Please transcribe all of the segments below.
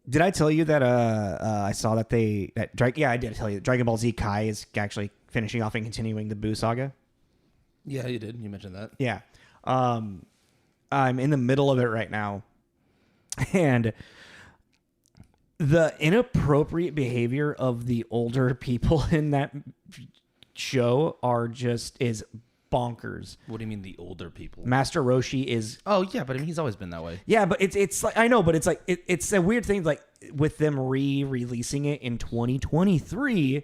Did I tell you that I saw that I did tell you that Dragon Ball Z Kai is actually finishing off and continuing the Buu saga? Yeah, you did. You mentioned that. Yeah. I'm in the middle of it right now. And the inappropriate behavior of the older people in that show is bonkers. What do you mean the older people? Master Roshi is... Oh, yeah, but I mean, he's always been that way. Yeah, but it's like... I know, but it's like... It's a weird thing, like, with them re-releasing it in 2023,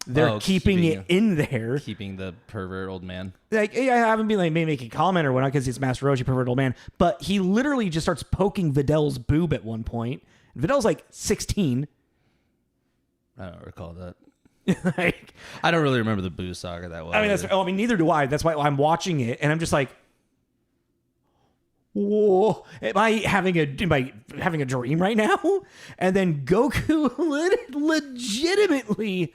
they're keeping it in there. Keeping the pervert old man. Like, I haven't been like, maybe making a comment or whatnot because it's Master Roshi, pervert old man, but he literally just starts poking Vidal's boob at one point. Vidal's like 16. I don't recall that. Like, I don't really remember the Buu saga that well. I mean, neither do I. That's why I'm watching it, and I'm just like, whoa! Am I having a dream right now? And then Goku legitimately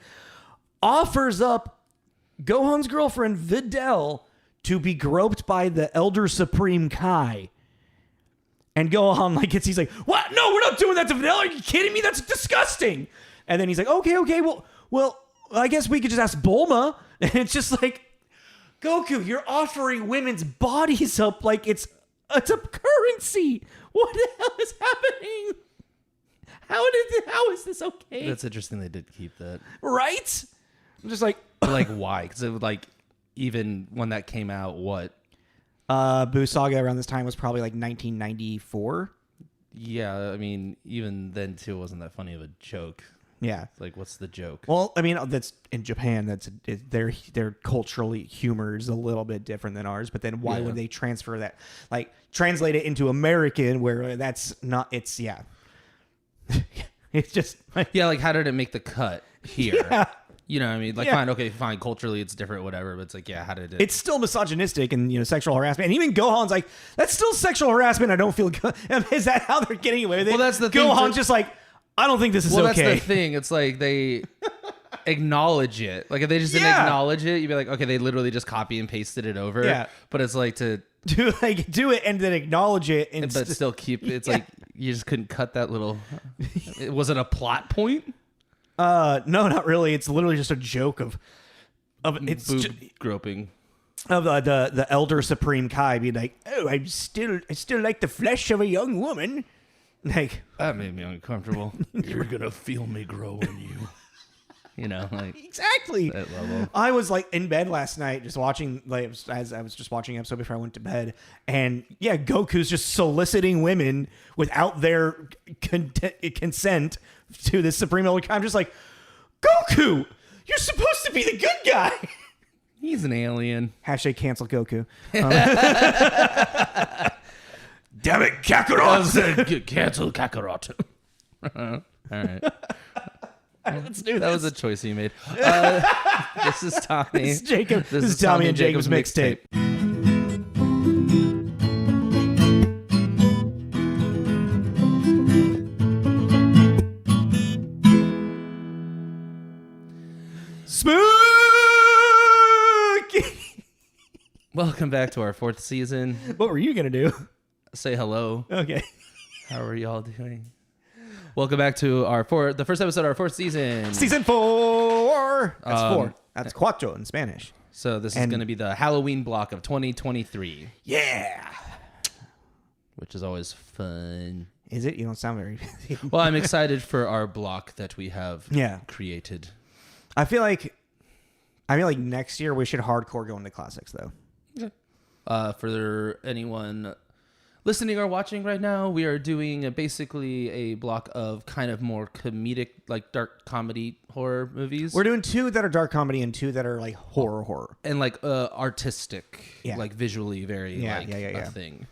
offers up Gohan's girlfriend Videl to be groped by the Elder Supreme Kai. And Gohan he's like, what? No, we're not doing that to Videl. Are you kidding me? That's disgusting. And then he's like, okay, well, I guess we could just ask Bulma. And it's just like, Goku, you're offering women's bodies up like it's a currency. What the hell is happening? How is this okay? That's interesting. They did keep that, right? I'm just like, but why? Because it would even when that came out, what? Buu Saga around this time was probably 1994. Yeah, I mean, even then too, it wasn't that funny of a joke. Yeah, what's the joke? Well, I mean, that's in Japan. Their culturally humor is a little bit different than ours. But then why would they transfer that? Translate it into American, where that's not. It's it's just how did it make the cut here? Yeah. You know what I mean? Fine. Culturally, it's different, whatever. But it's how did it... It's still misogynistic and, sexual harassment. And even Gohan's like, that's still sexual harassment. I don't feel good. Is that how they're getting away with it? Well, that's the thing. Gohan's just like, I don't think this is okay. Well, that's the thing. It's like they acknowledge it. If they just didn't acknowledge it, you'd be like, okay, they literally just copy and pasted it over. Yeah. But it's to... do it and then acknowledge it. But still keep... It's you just couldn't cut that little... Was it a plot point? No, not really. It's literally just a joke of it's boob groping of the Elder Supreme Kai being like, oh, I still like the flesh of a young woman. That made me uncomfortable. You're gonna feel me grow in you. Exactly. That level. I was in bed last night just watching as I was just watching an episode before I went to bed, and Goku's just soliciting women without their consent to this Supreme Elder Kai. I'm just like, Goku, you're supposed to be the good guy. He's an alien. Hashtag cancel Goku. Damn it, Kakarot. Cancel Kakarot. All right. Let's do this. That was a choice you made. This is Tommy. This is Jacob. This is Tommy and Jacob's mixtape. Spooky. Welcome back to our 4th season. What were you gonna do? Say hello. Okay. How are y'all doing? Welcome back to the first episode of our 4th season. Season 4. That's 4. That's cuatro in Spanish. So this is going to be the Halloween block of 2023. Yeah. Which is always fun. Is it? You don't sound very... Well, I'm excited for our block that we have created. I feel like next year we should hardcore go into classics, though. For anyone listening or watching right now, we are doing basically a block of kind of more comedic, dark comedy horror movies. We're doing 2 that are dark comedy and 2 that are horror. And artistic, visually very a thing.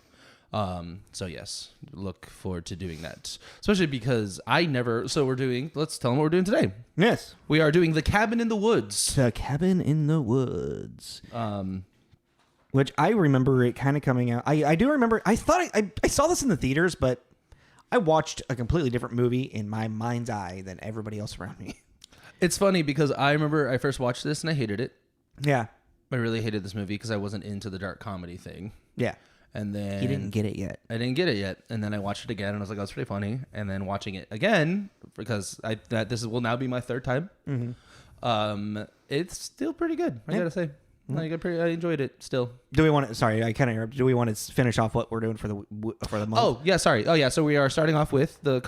So yes, look forward to doing that. Especially because let's tell them what we're doing today. Yes. We are doing The Cabin in the Woods. The Cabin in the Woods. Which I remember it kind of coming out. I do remember, I thought I saw this in the theaters, but I watched a completely different movie in my mind's eye than everybody else around me. It's funny because I remember I first watched this and I hated it. Yeah. I really hated this movie because I wasn't into the dark comedy thing. Yeah. And then he didn't get it yet. I didn't get it yet, and then I watched it again, and I was like, "Oh, it's pretty funny." And then watching it again because will now be my third time. Mm-hmm. It's still pretty good. I gotta say, mm-hmm. I enjoyed it still. Do we want to? Sorry, I kind of interrupted. Do we want to finish off what we're doing for the month? Oh yeah, sorry. Oh yeah, so we are starting off with the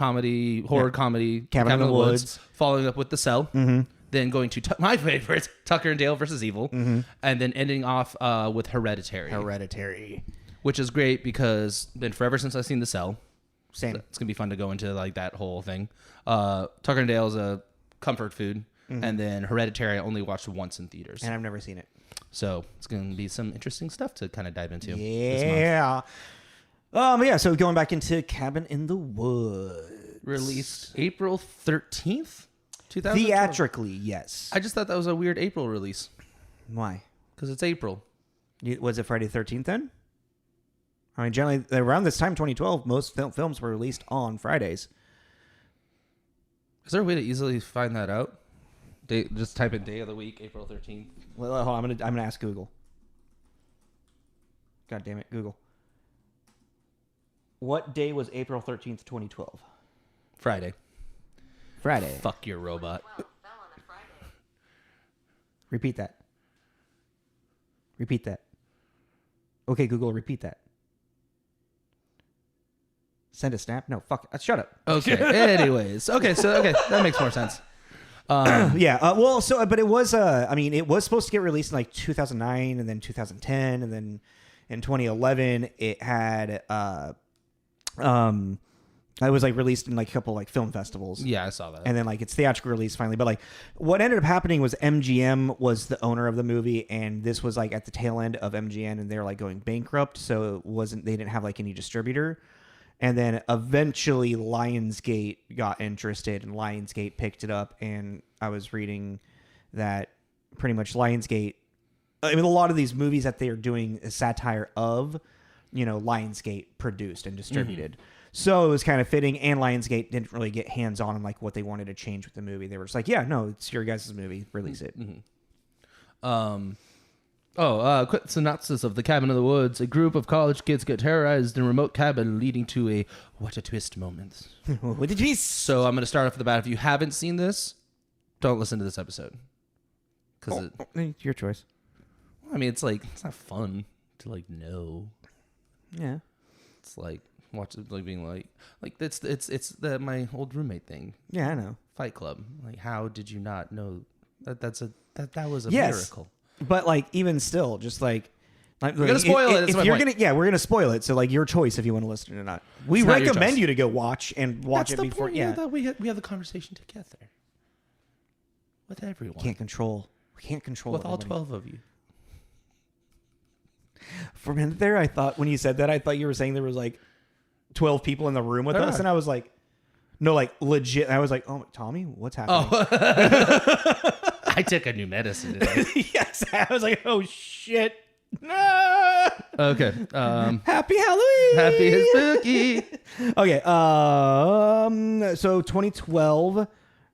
horror comedy, Cabin in the Woods, following up with The Cell. Mm-hmm. Then going to my favorite, Tucker and Dale versus Evil, mm-hmm. and then ending off with Hereditary. Which is great because been forever since I've seen The Cell. Same. So it's gonna be fun to go into like that whole thing. Tucker and Dale is a comfort food, mm-hmm. and then Hereditary I only watched once in theaters, and I've never seen it. So it's gonna be some interesting stuff to kind of dive into. Yeah. Yeah. So going back into Cabin in the Woods, released April 13th, 2012. Theatrically, yes. I just thought that was a weird April release. Why? Because it's April. Was it Friday the 13th then? I mean, generally, around this time, 2012, most films were released on Fridays. Is there a way to easily find that out? Just type in day of the week, April 13th. Well, hold on, I'm gonna ask Google. God damn it, Google. What day was April 13th, 2012? Friday. Fuck your robot. Repeat that. Okay, Google, repeat that. Send a snap? No, fuck. Shut up. Okay. Anyways. Okay. That makes more sense. Yeah. But it was, it was supposed to get released in like 2009 and then 2010. And then in 2011, it had, it was like released in like a couple like film festivals. Yeah, I saw that. And then like its theatrical release finally. But like what ended up happening was MGM was the owner of the movie. And this was like at the tail end of MGM and they were like going bankrupt. So they didn't have like any distributor. And then eventually Lionsgate got interested and Lionsgate picked it up. And I was reading that pretty much Lionsgate, a lot of these movies that they are doing a satire of, Lionsgate produced and distributed. Mm-hmm. So it was kind of fitting. And Lionsgate didn't really get hands on like what they wanted to change with the movie. They were just like, yeah, no, it's your guys' movie. Release it. Mm-hmm. Quick synopsis of The Cabin in the Woods. A group of college kids get terrorized in a remote cabin, leading to a what a twist moment. What a twist! So I'm going to start off with the bat. If you haven't seen this, don't listen to this episode. Because it's your choice. Well, it's not fun to know. Yeah. It's like watch it being it's my old roommate thing. Yeah, I know. Fight Club. How did you not know that that was a miracle? But even still, just we're gonna spoil it. If you're we're gonna spoil it. So your choice if you want to listen or not. We recommend you to go watch it before. Yeah, that we have the conversation together with everyone. We can't control with all 12 of you. For a minute there, I thought when you said that, I thought you were saying there was 12 people in the room with us, and I was like, no, legit. I was like, oh, Tommy, what's happening? Oh. I took a new medicine today. Yes, I was like, oh shit. No. Okay. Happy Halloween. Happy and spooky. Okay. So 2012.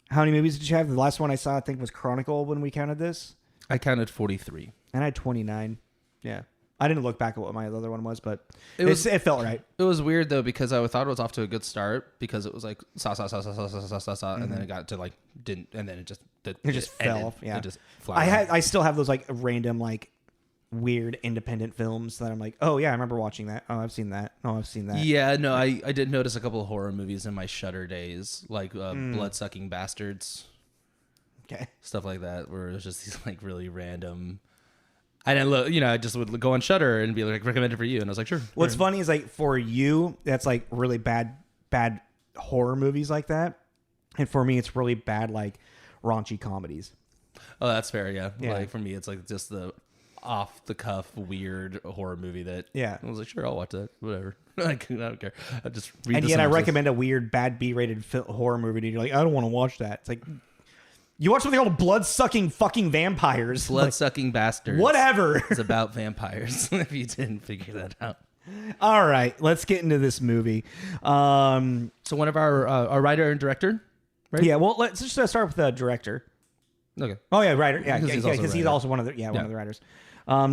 How many movies did you have? The last one I saw, I think, was Chronicle when we counted this. I counted 43. And I had 29. Yeah. I didn't look back at what my other one was, but it felt right. It was weird though because I thought it was off to a good start because it was sa, and then it got to didn't, and then it just fell off. Yeah, it just I still have those random weird independent films that I'm like, oh yeah, I remember watching that. Oh, I've seen that. Oh, I've seen that. Yeah, no, I did notice a couple of horror movies in my Shudder days, Blood-Sucking Bastards. Okay, stuff like that, where it was just these really random. I didn't look, I just would go on Shudder and be recommended for you. And I was like, sure. What's funny is for you, that's really bad horror movies like that. And for me, it's really bad, raunchy comedies. Oh, that's fair. Yeah. For me, it's just the off the cuff, weird horror movie that, I was like, sure, I'll watch that. Whatever. I don't care. I just read and yet I recommend a weird, bad B-rated horror movie. And you're like, I don't want to watch that. It's you watch something called Blood-Sucking fucking Vampires. Blood-Sucking Bastards. Whatever. It's about vampires, if you didn't figure that out. All right, let's get into this movie. So one of our writer and director, right? Yeah, well, let's just start with the director. Okay. Oh, yeah, writer. Yeah, because he's also one of the writers.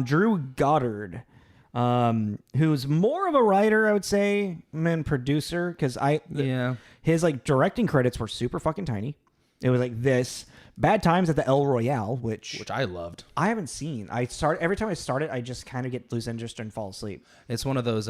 Drew Goddard. who's more of a writer, I would say, than producer, because his like directing credits were super fucking tiny. It was like this Bad Times at the El Royale, which I loved. I haven't seen. Every time I start it, I just kind of get lose interest and fall asleep. It's one of those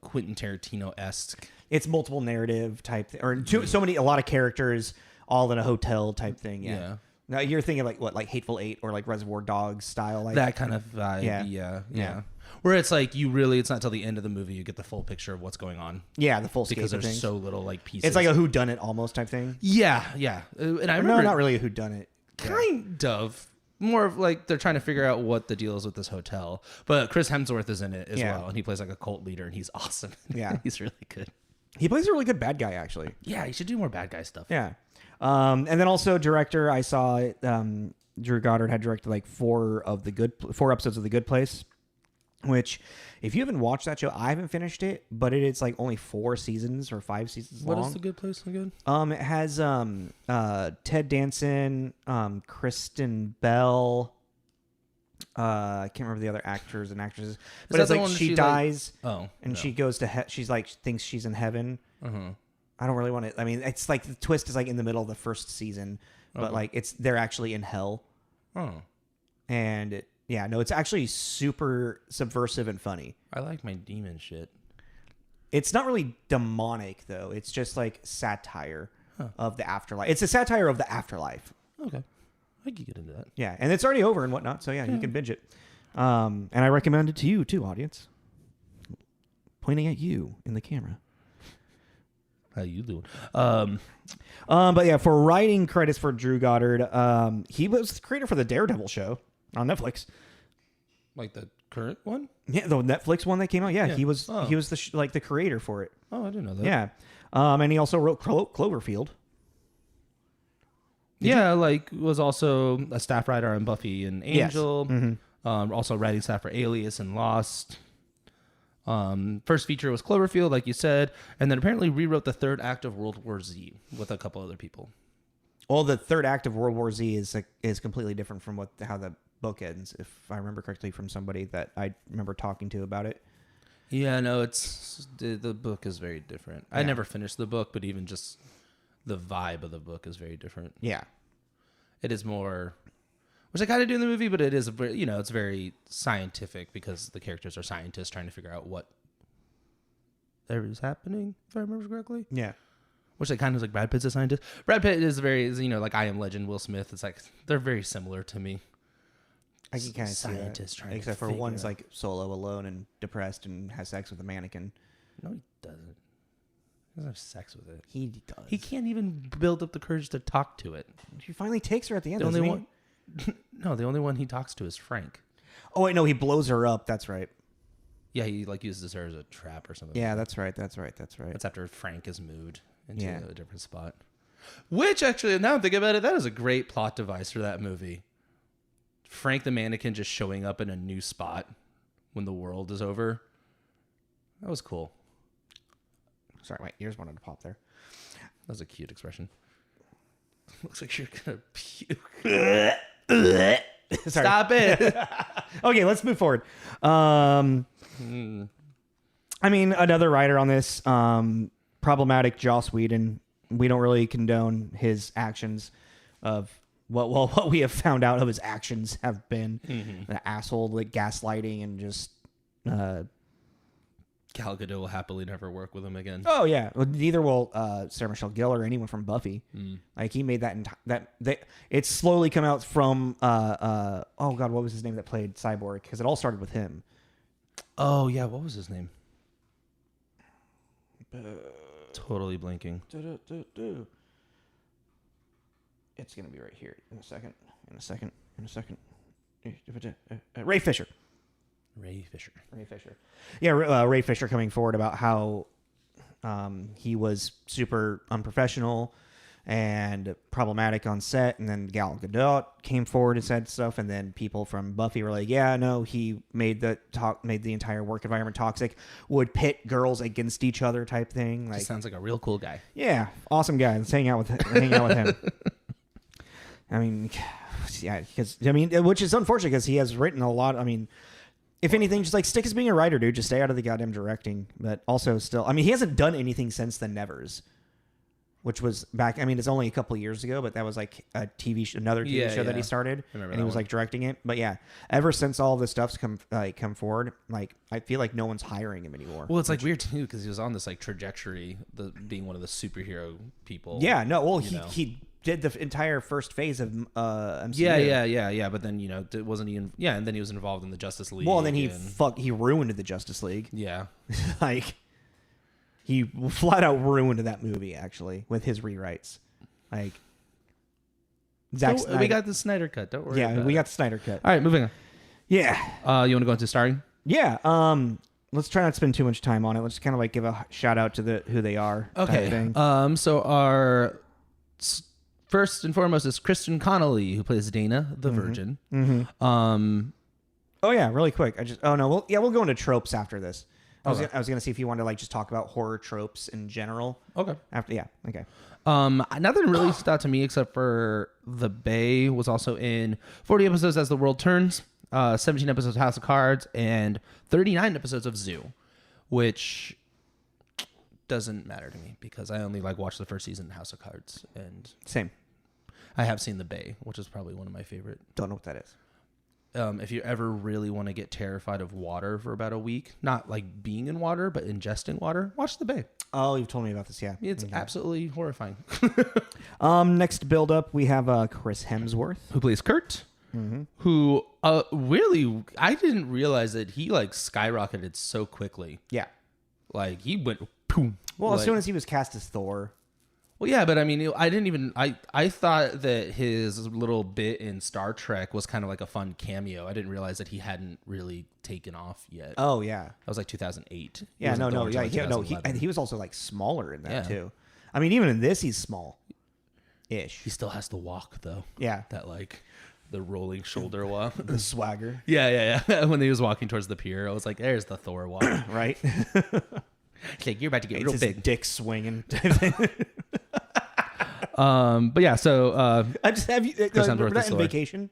Quentin Tarantino-esque. It's multiple narrative type a lot of characters all in a hotel type thing. Yeah. Now you're thinking like Hateful Eight or like Reservoir Dogs style, like that kind of vibe. Yeah. Where it's like it's not till the end of the movie you get the full picture of what's going on. Yeah, the full because there's so little like pieces. It's like a whodunit almost type thing. Yeah. And I remember not really a whodunit. Kind of. More of like they're trying to figure out what the deal is with this hotel. But Chris Hemsworth is in it as well, and he plays like a cult leader, and he's awesome. Yeah, he's really good. He plays a really good bad guy, actually. Yeah, he should do more bad guy stuff. Yeah. And then also director, I saw Drew Goddard had directed like 4 episodes of The Good Place, which if you haven't watched that show, I haven't finished it, but it's like only 4 seasons or 5 seasons long. What is The Good Place again? It has Ted Danson, Kristen Bell. I can't remember the other actors and actresses, but it's like she dies, she goes to she's like thinks she's in heaven. I don't really want to. I mean, it's like the twist is like in the middle of the first season, but like they're actually in hell. And it's actually super subversive and funny. I like my demon shit. It's not really demonic though. It's just like satire of the afterlife. It's a satire of the afterlife. Okay. I could get into that. Yeah, and it's already over and whatnot, so you can binge it. And I recommend it to you too, audience. Pointing at you in the camera. How you doing? But yeah, for writing credits for Drew Goddard, he was the creator for the Daredevil show on Netflix. Like the current one? Yeah, the Netflix one that came out. Yeah. He was the creator for it. Oh, I didn't know that. Yeah, and he also wrote Cloverfield. Was also a staff writer on Buffy and Angel. Yes. Mm-hmm. Also writing staff for Alias and Lost. First feature was Cloverfield, like you said, and then apparently rewrote the 3rd act of World War Z with a couple other people. Well, the 3rd act of World War Z is completely different from how the book ends, if I remember correctly, from somebody that I remember talking to about it. Yeah, no, it's the book is very different. Yeah. I never finished the book, but even just the vibe of the book is very different. Yeah. It is more, which I kind of do in the movie, but it is, it's very scientific because the characters are scientists trying to figure out what there is happening, if I remember correctly. Yeah. Which like kind of like Brad Pitt's a scientist. Brad Pitt is like I Am Legend, Will Smith. It's like, they're very similar to me. I can kind of see that. Except for one's like solo, alone, and depressed and has sex with a mannequin. No, he doesn't. He doesn't have sex with it. He does. He can't even build up the courage to talk to it. He finally takes her at the end. The only one he talks to is Frank. Oh wait, no, he blows her up. That's right. Yeah, he like uses her as a trap or something. Yeah, that's right. That's after Frank is moved into a different spot. Which actually, now I'm thinking about it, that is a great plot device for that movie. Frank the mannequin just showing up in a new spot when the world is over. That was cool. Sorry, my ears wanted to pop there. That was a cute expression. Looks like you're gonna puke. Stop it. Okay, let's move forward. I mean, another writer on this, problematic Joss Whedon. We don't really condone his actions of what we have found out of his actions have been an asshole, like gaslighting and just. Gal Gadot will happily never work with him again. Oh yeah, well, neither will Sarah Michelle Gellar or anyone from Buffy. Like he made it's slowly come out from oh god, what was his name that played Cyborg? Because it all started with him. Oh yeah, what was his name? Totally blanking. It's gonna be right here in a second. Ray Fisher. Yeah, Ray Fisher coming forward about how he was super unprofessional and problematic on set, and then Gal Gadot came forward and said stuff, and then people from Buffy were like, yeah, no, he made the entire work environment toxic, would pit girls against each other type thing. Like, sounds like a real cool guy. Yeah, awesome guy. Let's hang out with him. I mean, yeah, because which is unfortunate because he has written a lot. I mean, if anything, just like stick as being a writer, dude. Just stay out of the goddamn directing. But also still, I mean, he hasn't done anything since The Nevers, which was back. I mean, it's only a couple of years ago, but that was like a TV show, another TV show that he started, and he was like directing it. But yeah, ever since all this stuff's come forward, like I feel like no one's hiring him anymore. Well, it's like weird too because he was on this like trajectory, being one of the superhero people. Yeah, no, well, he did the entire first phase of MCU. Yeah. But then it wasn't even. Yeah, and then he was involved in the Justice League. Well, and then he ruined the Justice League. Yeah, like. He flat out ruined that movie, actually, with his rewrites. Like, Zack Snyder. We got the Snyder cut. Don't worry. Yeah, we got the Snyder cut. All right, moving on. Yeah. You want to go into starring? Yeah. Let's try not to spend too much time on it. Let's kind of like give a shout out to who they are. Okay. So our first and foremost is Kristen Conolly, who plays Dana, the Virgin. Mm-hmm. Oh yeah, really quick. We'll go into tropes after this. I was gonna see if you wanted to like just talk about horror tropes in general. Okay. Okay. Nothing really stood out to me except for the Bay was also in 40 episodes As the World Turns, 17 episodes of House of Cards, and 39 episodes of Zoo, which doesn't matter to me because I only watched the first season of House of Cards, and same. I have seen the Bay, which is probably one of my favorite. Don't know what that is. If you ever really want to get terrified of water for about a week, not like being in water, but ingesting water, watch The Bay. Oh, you've told me about this, yeah. It's absolutely horrifying. Next build up, we have Chris Hemsworth, who plays Kurt, who really, I didn't realize that he skyrocketed so quickly. Yeah. Like he went boom. Well, as soon as he was cast as Thor. Well, yeah, but I mean, I thought that his little bit in Star Trek was kind of like a fun cameo. I didn't realize that he hadn't really taken off yet. Oh, yeah. That was like 2008. Yeah, he was also like smaller in that too. I mean, even in this, he's small-ish. He still has to walk though. Yeah. That the rolling shoulder walk. The swagger. Yeah. When he was walking towards the pier, I was like, there's the Thor walk. Right? It's like, you're about to get real big. Dick swinging. But yeah, so I just have you remember that in Vacation?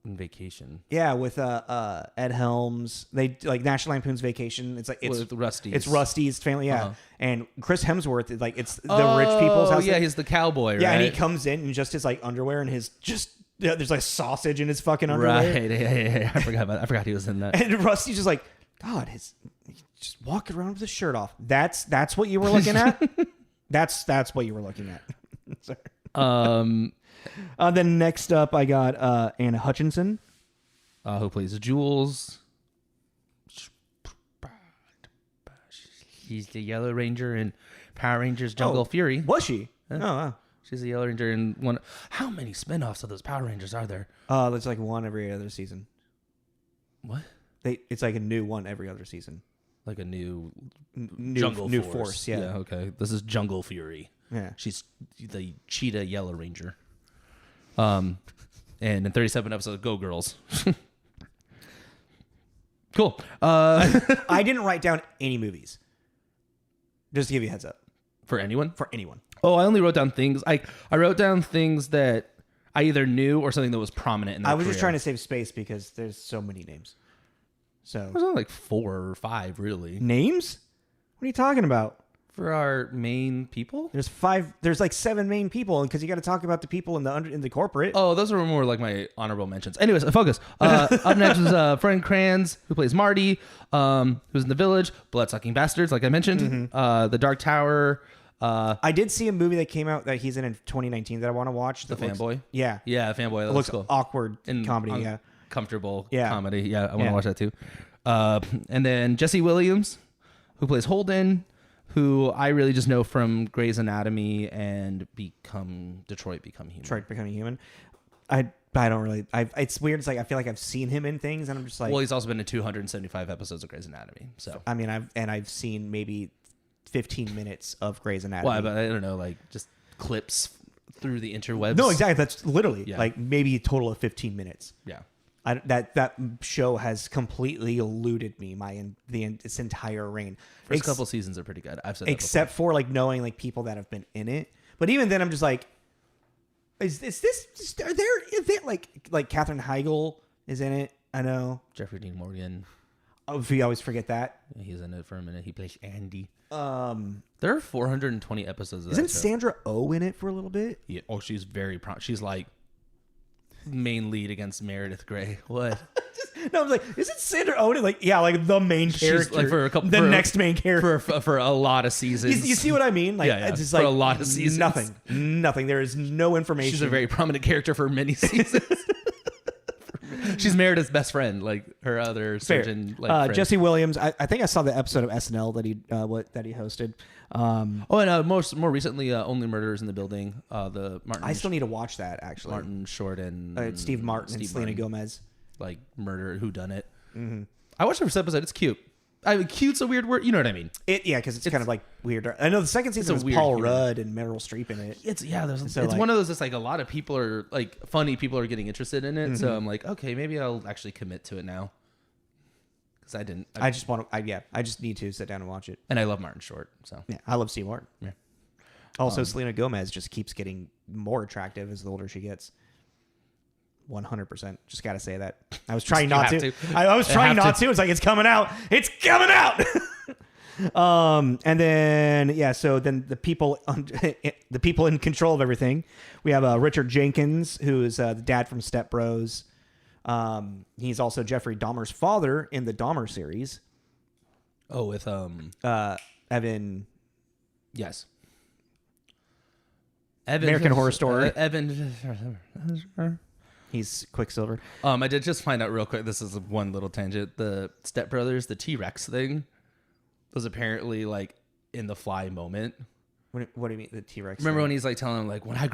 In Vacation, yeah, with Ed Helms, they like National Lampoon's Vacation. It's like with Rusty. It's Rusty's family, yeah. And Chris Hemsworth is it's the rich people's house. Yeah, he's the cowboy, right? Yeah, and he comes in just his underwear and his there's like sausage in his fucking underwear. Right, yeah. I forgot he was in that. And Rusty's just like, God, he's just walking around with his shirt off. That's what you were looking at. That's what you were looking at. Sorry. Then next up, I got Anna Hutchinson, who plays Jules. She's the Yellow Ranger in Power Rangers Jungle Fury. Was she? Oh, wow. She's the Yellow Ranger in one. How many spinoffs of those Power Rangers are there? There's like one every other season. What? It's like a new one every other season. Like a new Jungle Force. Yeah. Yeah. Okay. This is Jungle Fury. Yeah. She's the Cheetah Yellow Ranger. And in 37 episodes, Go Girls. Cool. I didn't write down any movies. Just to give you a heads up. For anyone? For anyone. Oh, I only wrote down things. I wrote down things that I either knew or something that was prominent in their career. just trying to save space because there's so many names. So there's only like 4 or 5, really. Names? What are you talking about? For our main people? There's 5. There's like 7 main people because you got to talk about the people in the corporate. Oh, those are more like my honorable mentions. Anyways, focus. Up next is Fran Kranz, who plays Marty, who's in The Village, Bloodsucking Bastards, like I mentioned, The Dark Tower. I did see a movie that came out that he's in 2019 that I want to watch. The Fanboy? Yeah. Yeah, Fanboy. That looks cool. Awkward comedy, yeah. Comfortable comedy. Yeah, I want to watch that too. And then Jesse Williams, who plays Holden, who I really just know from Grey's Anatomy and Detroit Become Human. Detroit Becoming Human. I don't really. It's weird. It's like I feel like I've seen him in things, and I'm just like. Well, he's also been in 275 episodes of Grey's Anatomy. So I mean, I've seen maybe 15 minutes of Grey's Anatomy. Well, but I don't know, like just clips through the interwebs. No, exactly. That's literally like maybe a total of 15 minutes. Yeah. That show has completely eluded me its entire reign. First couple seasons are pretty good. I've said that except before. for like knowing like people that have been in it. But even then, I'm just like, is this? Are there like Katherine Heigl is in it? I know. Jeffrey Dean Morgan. Oh, we always forget that. He's in it for a minute. He plays Andy. There are 420 episodes of Isn't Sandra Oh in it for a little bit? Yeah. Oh, she's very she's like main lead against Meredith Grey. What? No, I was like, isn't Sandra Oh in it? Like, yeah, like the main character. She's like for a couple, the next main character. For a lot of seasons. You see what I mean? Like, yeah. It's just for like a lot of seasons. Nothing. There is no information. She's a very prominent character for many seasons. She's Meredith's best friend, like her other surgeon. Like Jesse Williams. I think I saw the episode of SNL that he hosted. And more recently, Only Murders in the Building. The Martin. I still need to watch that actually. Martin Short and Steve Martin and Selena Gomez. Like murder, whodunit. Mm-hmm. I watched the first episode. It's cute. I mean, cute's a weird word. You know what I mean? Because it's kind of like weird. I know the second season was Paul Rudd and Meryl Streep in it. It's one of those. It's like a lot of people are like funny people are getting interested in it. Mm-hmm. So I'm like, okay, maybe I'll actually commit to it now. Because I didn't. I just need to sit down and watch it. And I love Martin Short. So yeah, I love Steve Martin. Yeah. Also, Selena Gomez just keeps getting more attractive as the older she gets. 100%. Just got to say that. I was trying not to. I was trying not to. It's like, it's coming out. It's coming out. And then, so then the people in control of everything. We have Richard Jenkins, who is the dad from Step Bros. He's also Jeffrey Dahmer's father in the Dahmer series. Oh, with Evan. Yes. American Horror Story. Evan. He's Quicksilver. I did just find out real quick. This is one little tangent. The Step Brothers, the T-Rex thing, was apparently like in the Fly moment. What do you mean the T-Rex? Remember when he's like telling him like, when I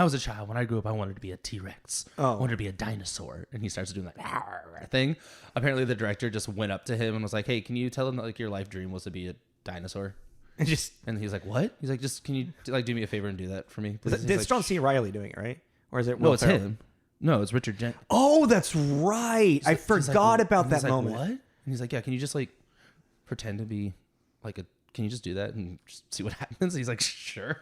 was a child, I wanted to be a T-Rex. Oh. I wanted to be a dinosaur, and he starts doing that thing. Apparently, the director just went up to him and was like, "Hey, can you tell him that like your life dream was to be a dinosaur?" And he's like, "What?" He's like, "Just can you like do me a favor and do that for me?" It's John C. Reilly doing it, right? Or is it? No, it's him. No, it's Richard Jenkins. Oh, that's right. I forgot about that moment. What? And he's like, yeah, can you just like pretend to be like can you just do that and just see what happens? And he's like, sure.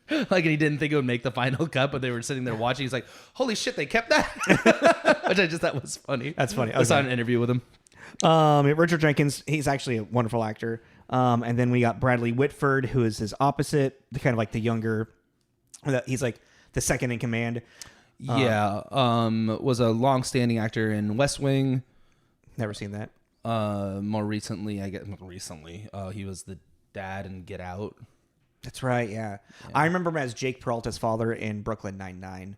Like, and he didn't think it would make the final cut, but they were sitting there watching. He's like, holy shit, they kept that? Which I just thought was funny. That's funny. I saw an interview with him. Richard Jenkins, he's actually a wonderful actor. And then we got Bradley Whitford, who is his opposite, kind of like the younger, he's like the second in command. Was a long-standing actor in West Wing. Never seen that. More recently, he was the dad in Get Out. That's right, yeah. I remember him as Jake Peralta's father in Brooklyn Nine-Nine.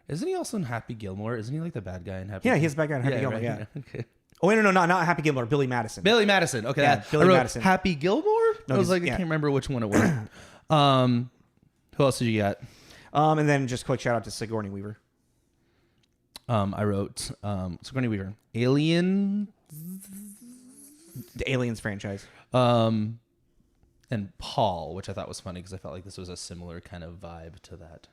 Isn't he also in Happy Gilmore? Isn't he like the bad guy in Happy? Yeah, he's the bad guy in Happy Gilmore. Right? Yeah. Okay. Oh no, not Happy Gilmore. Billy Madison. Billy Madison. Okay, yeah, Billy Madison. Happy Gilmore. No, I was like, I can't remember which one it was. Who else did you got? And then just quick shout out to Sigourney Weaver. I wrote Sigourney Weaver, Alien, the Aliens franchise. And Paul, which I thought was funny because I felt like this was a similar kind of vibe to that.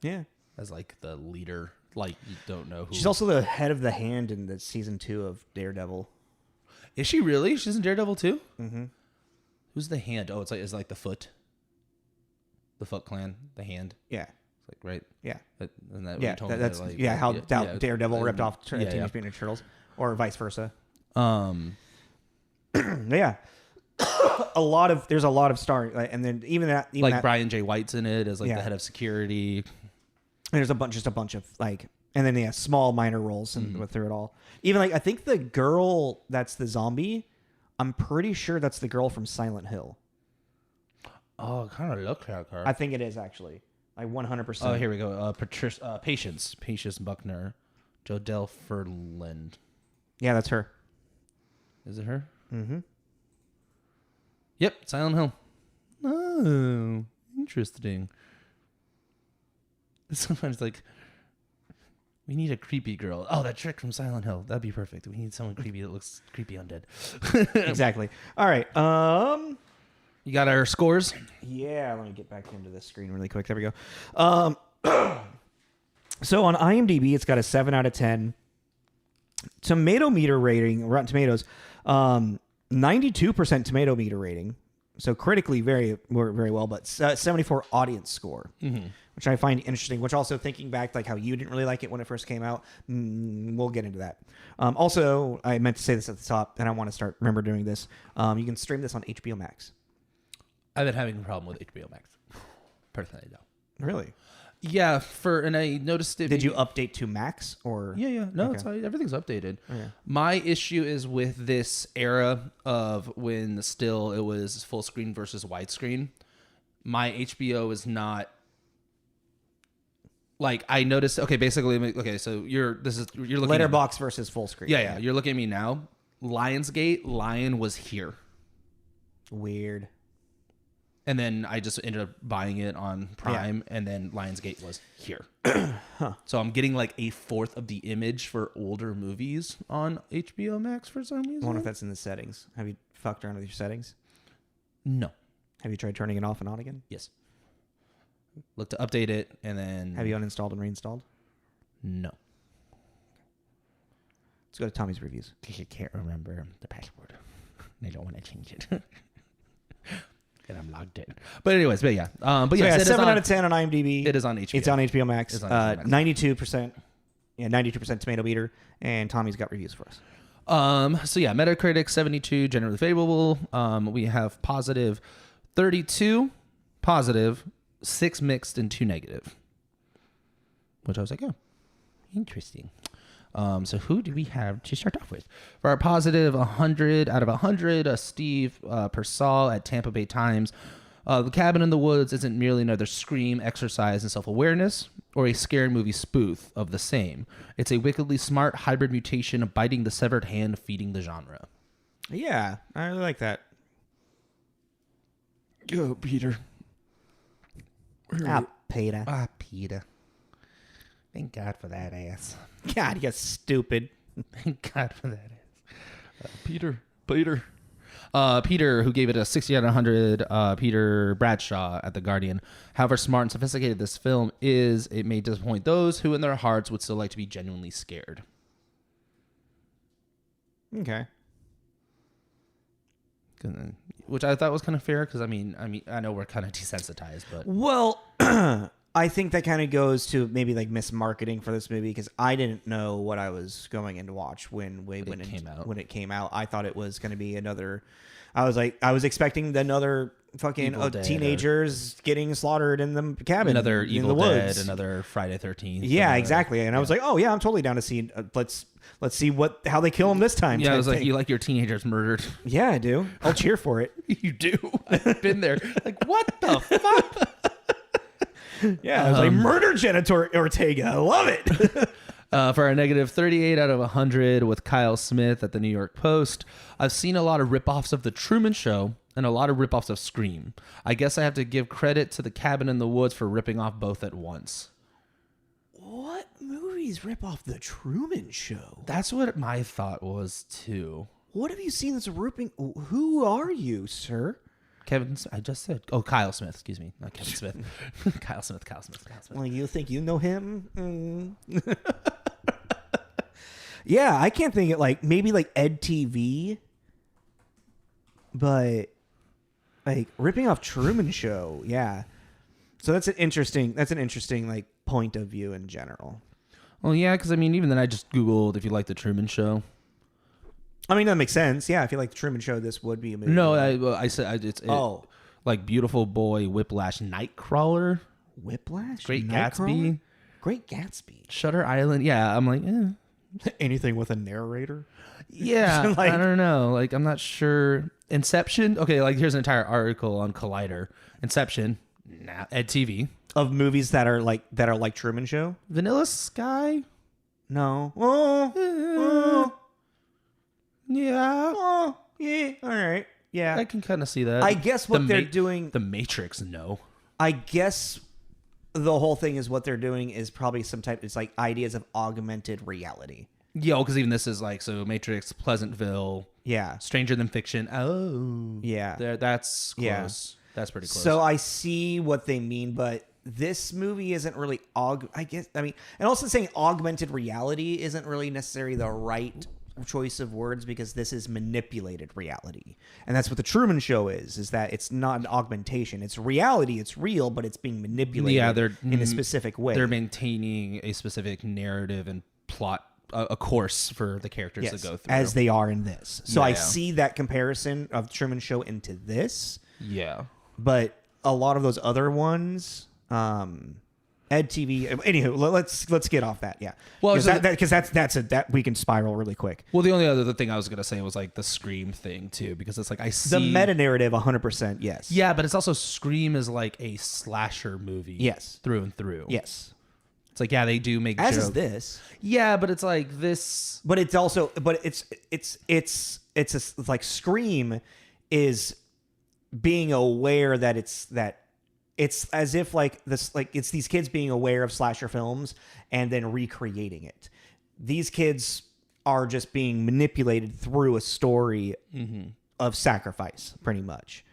Yeah, as like the leader, like you don't know who. She's also the head of the Hand in the season 2 of Daredevil. Is she really? She's in Daredevil too. Mm-hmm. Who's the Hand? Oh, it's like the Foot Clan, the Hand. Yeah. It's like right. Yeah. Isn't that yeah. What you told me? That's like, how Daredevil ripped off Teenage Mutant Turtles, or vice versa. Yeah. There's a lot of starring, and then even that, Brian J. White's in it as the head of security. And there's a bunch of like, and then small minor roles through it all. Even I think the girl that's the zombie, I'm pretty sure that's the girl from Silent Hill. Oh, it kind of looks like her. I think it is actually, like 100%. Oh, here we go. Patience Buckner, Jodelle Ferland. Yeah, that's her. Is it her? Mm-hmm. Yep, Silent Hill. Oh, interesting. Sometimes we need a creepy girl. Oh, that trick from Silent Hill. That'd be perfect. We need someone creepy that looks creepy undead. Exactly. All right. You got our scores? Yeah, let me get back into this screen really quick. There we go. So on IMDb, it's got a 7 out of 10. Tomato meter rating, Rotten Tomatoes, 92% tomato meter rating. So critically very well, but 74 audience score, which I find interesting. Which also thinking back, like how you didn't really like it when it first came out. We'll get into that. Also, I meant to say this at the top, and I want to remember doing this. You can stream this on HBO Max. I've been having a problem with HBO Max. Personally, though. Really? Yeah, and I noticed it. Did you update to Max or? Yeah. No, okay. Everything's updated. Okay. My issue is with this era of when still it was full screen versus widescreen. My HBO is not like I noticed. Okay, basically, okay. So you're looking Letterbox versus full screen. Yeah. You're looking at me now. Lion was here. Weird. And then I just ended up buying it on Prime, and then Lionsgate was here. So I'm getting like a fourth of the image for older movies on HBO Max for some reason. I wonder if that's in the settings. Have you fucked around with your settings? No. Have you tried turning it off and on again? Yes. Look to update it, and then... Have you uninstalled and reinstalled? No. Let's go to Tommy's reviews. Because you can't remember the password. They don't want to change it. And I'm logged in. But anyways, yeah. But yeah, 7 out of 10 on IMDb. It is on HBO. It's on HBO Max. It's on HBO Max. 92%. Yeah, 92% tomato meter. And Tommy's got reviews for us. So yeah, Metacritic 72, generally favorable. We have positive 32, positive 6 mixed, and 2 negative. Which I was like, oh, interesting. So who do we have to start off with? For our positive 100 out of 100, Steve Persall at Tampa Bay Times. The Cabin in the Woods isn't merely another scream, exercise, and self-awareness, or a scary movie spoof of the same. It's a wickedly smart hybrid mutation of biting the severed hand, feeding the genre. Yeah, I really like that. Go, Peter. Peter. Peter. Thank God for that ass. God, you got stupid. Thank God for that ass. Peter, who gave it a 60 out of 100, Peter Bradshaw at The Guardian. However smart and sophisticated this film is, it may disappoint those who in their hearts would still like to be genuinely scared. Okay. Which I thought was kind of fair, because I mean, I know we're kind of desensitized, but... Well... I think that kind of goes to maybe like mismarketing for this movie, because I didn't know what I was going in to watch when it came out. I thought it was going to be another. I was expecting another fucking teenagers getting slaughtered in the cabin, another in Evil the Dead, woods. another Friday 13th. Yeah, exactly. And I was like, oh yeah, I'm totally down to see. Let's see how they kill him this time. Yeah, I was like, you like your teenagers murdered? Yeah, I do. I'll cheer for it. You do. I've been there. Like, what the fuck? Yeah, I was like, murder Jenna Ortega. I love it. For our negative 38 out of 100 with Kyle Smith at the New York Post. I've seen a lot of ripoffs of The Truman Show and a lot of ripoffs of Scream. I guess I have to give credit to The Cabin in the Woods for ripping off both at once. What movies rip off The Truman Show? That's what my thought was, too. What have you seen that's ripping? Who are you, sir? I just said. Oh, Kyle Smith. Excuse me. Not Kevin Smith. Kyle Smith. Well, you think you know him? Yeah, I can't think of maybe Ed TV. But ripping off Truman Show. Yeah. So that's an interesting point of view in general. Well, yeah, because even then I just Googled if you like The Truman Show. That makes sense. Yeah, if you like The Truman Show, this would be a movie. No, I said it's Beautiful Boy, Whiplash, Nightcrawler, Whiplash, Great Nightcrawler? Gatsby, Great Gatsby, Shutter Island. Yeah, I'm like, anything with a narrator. Yeah, I don't know. I'm not sure. Inception. Okay, here's an entire article on Collider. Inception. Nah, Ed TV of movies that are like Truman Show. Vanilla Sky. No. Yeah. Oh, yeah. All right. Yeah. I can kind of see that. I guess what they're doing... The Matrix, no. I guess the whole thing is what they're doing is probably some type... It's ideas of augmented reality. Yeah, because even this is so Matrix, Pleasantville. Yeah. Stranger Than Fiction. Oh. Yeah. That's close. Yeah. That's pretty close. So I see what they mean, but this movie isn't really... and also saying augmented reality isn't really necessarily the right... choice of words because this is manipulated reality. And that's what the Truman Show is that it's not an augmentation. It's reality, it's real, but it's being manipulated in a specific way. They're maintaining a specific narrative and plot, a course for the characters to go through. As they are in this. So I see that comparison of Truman Show into this. Yeah. But a lot of those other ones, Ed TV. Anywho, let's get off that. Yeah. Well, because that we can spiral really quick. Well, the only other thing I was gonna say was like the Scream thing too, because it's like I see the meta narrative 100%. Yes. Yeah, but it's also Scream is like a slasher movie. Yes. Through and through. Yes. It's like they do make as jokes. Is this. Yeah, but it's like this. But it's also it's like Scream is being aware that it's as if like this, like it's these kids being aware of slasher films and then recreating it. These kids are just being manipulated through a story of sacrifice, pretty much.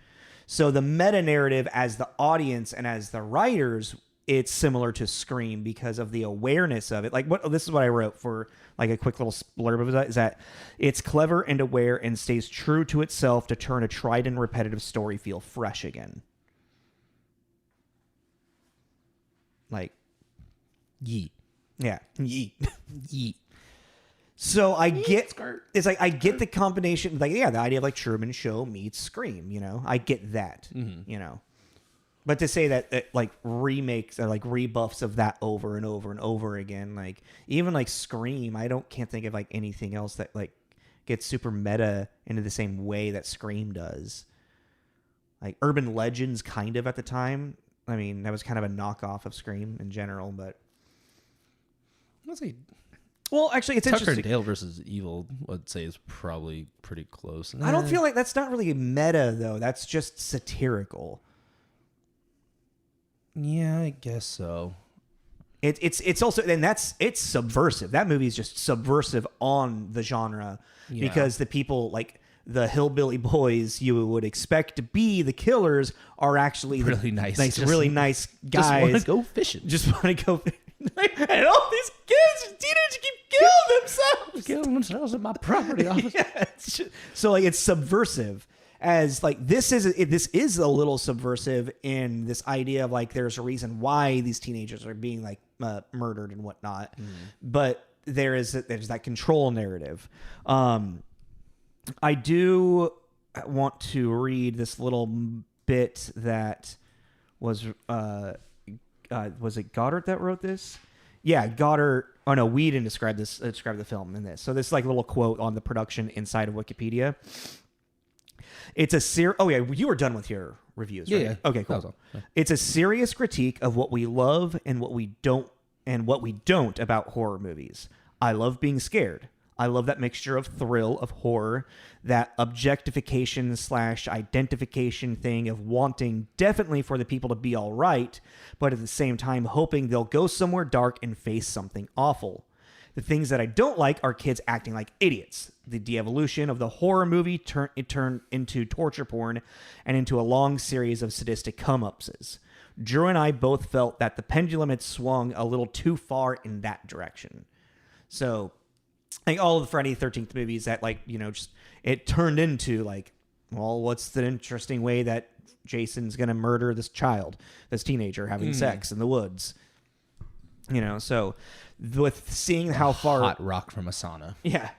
So the meta narrative as the audience and as the writers, it's similar to Scream because of the awareness of it. Like this is what I wrote for like a quick little blurb of that, is that it's clever and aware and stays true to itself to turn a tried and repetitive story feel fresh again. Like, yeet. Yeah, yeet. Yeet. So I get, it's like, I get the combination, like, yeah, the idea of like Truman Show meets Scream, you know? I get that, you know? But to say that like remakes or like rebuffs of that over and over and over again, like even like Scream, can't think of like anything else that like gets super meta into the same way that Scream does. Like Urban Legends kind of at the time. I mean, that was kind of a knockoff of Scream in general, but let's see. Well, actually, it's Tucker interesting. and Dale versus Evil, I'd say, is probably pretty close. I don't feel like that's not really meta though. That's just satirical. Yeah, I guess so. It's also, and it's subversive. That movie is just subversive on the genre because the people like the hillbilly boys you would expect to be the killers are actually really nice really nice guys. Just want to go fishing. Just want to go fishing. And all these kids, teenagers keep killing themselves. Killing themselves at my property office. Yeah, so like it's subversive. As like this is a little subversive in this idea of like there's a reason why these teenagers are being like murdered and whatnot, but there's that control narrative. I do want to read this little bit that was it Goddard that wrote this? Yeah, Goddard. Oh no, Whedon described the film in this. So this like little quote on the production inside of Wikipedia. It's a oh yeah, you were done with your reviews, right? Yeah. Okay, cool. It's a serious critique of what we love and what we don't about horror movies. I love being scared. I love that mixture of thrill, of horror, that objectification / identification thing of wanting definitely for the people to be all right, but at the same time hoping they'll go somewhere dark and face something awful. The things that I don't like are kids acting like idiots. The de-evolution of the horror movie turned into torture porn and into a long series of sadistic come-upses. Drew and I both felt that the pendulum had swung a little too far in that direction. So, like all of the Friday the 13th movies that like, you know, just it turned into like, well, what's the interesting way that Jason's going to murder this teenager having sex in the woods? You know, so with seeing how far hot rock from a sauna. Yeah.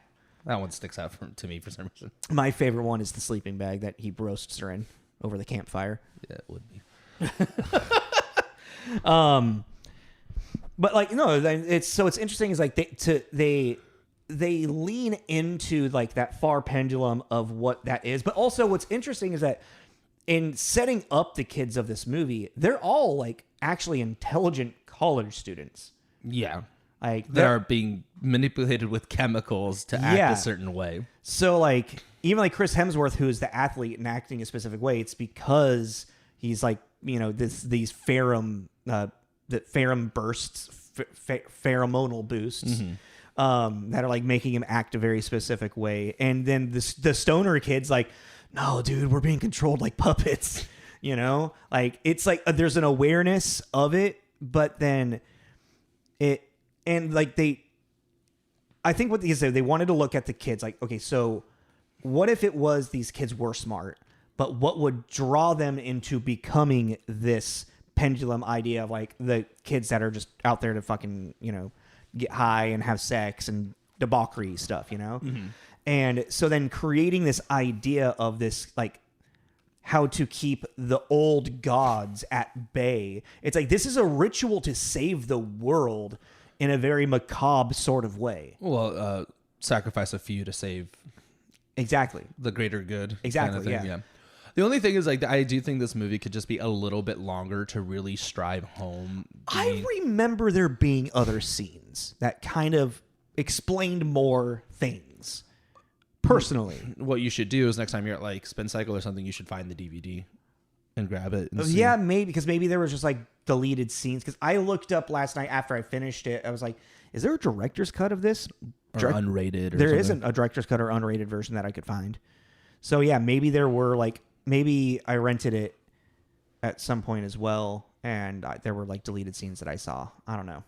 That one sticks out to me for some reason. My favorite one is the sleeping bag that he roasts her in over the campfire. Yeah, it would be. But like no, it's interesting is like they lean into like that far pendulum of what that is. But also what's interesting is that in setting up the kids of this movie, they're all like actually intelligent college students. Yeah. Like that are being manipulated with chemicals to act a certain way. So like even like Chris Hemsworth, who is the athlete and acting a specific way, it's because he's like, you know, these pheromonal boosts that are like making him act a very specific way. And then the stoner kid's like, no, dude, we're being controlled like puppets. You know, like it's like there's an awareness of it, but then it. And like I think what they wanted to look at the kids like, okay, so what if it was these kids were smart, but what would draw them into becoming this pendulum idea of like the kids that are just out there to fucking, get high and have sex and debauchery stuff, Mm-hmm. And so then creating this idea of this, like, how to keep the old gods at bay. It's like, this is a ritual to save the world in a very macabre sort of way. Well, sacrifice a few to save exactly the greater good. Exactly. Kind of thing. Yeah. The only thing is, like, I do think this movie could just be a little bit longer to really strive home. I remember there being other scenes that kind of explained more things. Personally, what you should do is next time you're at like Spin Cycle or something, you should find the DVD and grab it. And see. Yeah, maybe because maybe there was just like deleted scenes. Because I looked up last night after I finished it, I was like, "Is there a director's cut of this? Or unrated? Or there something? Isn't a director's cut or unrated version that I could find." So yeah, maybe there were like maybe I rented it at some point as well, and there were like deleted scenes that I saw. I don't know.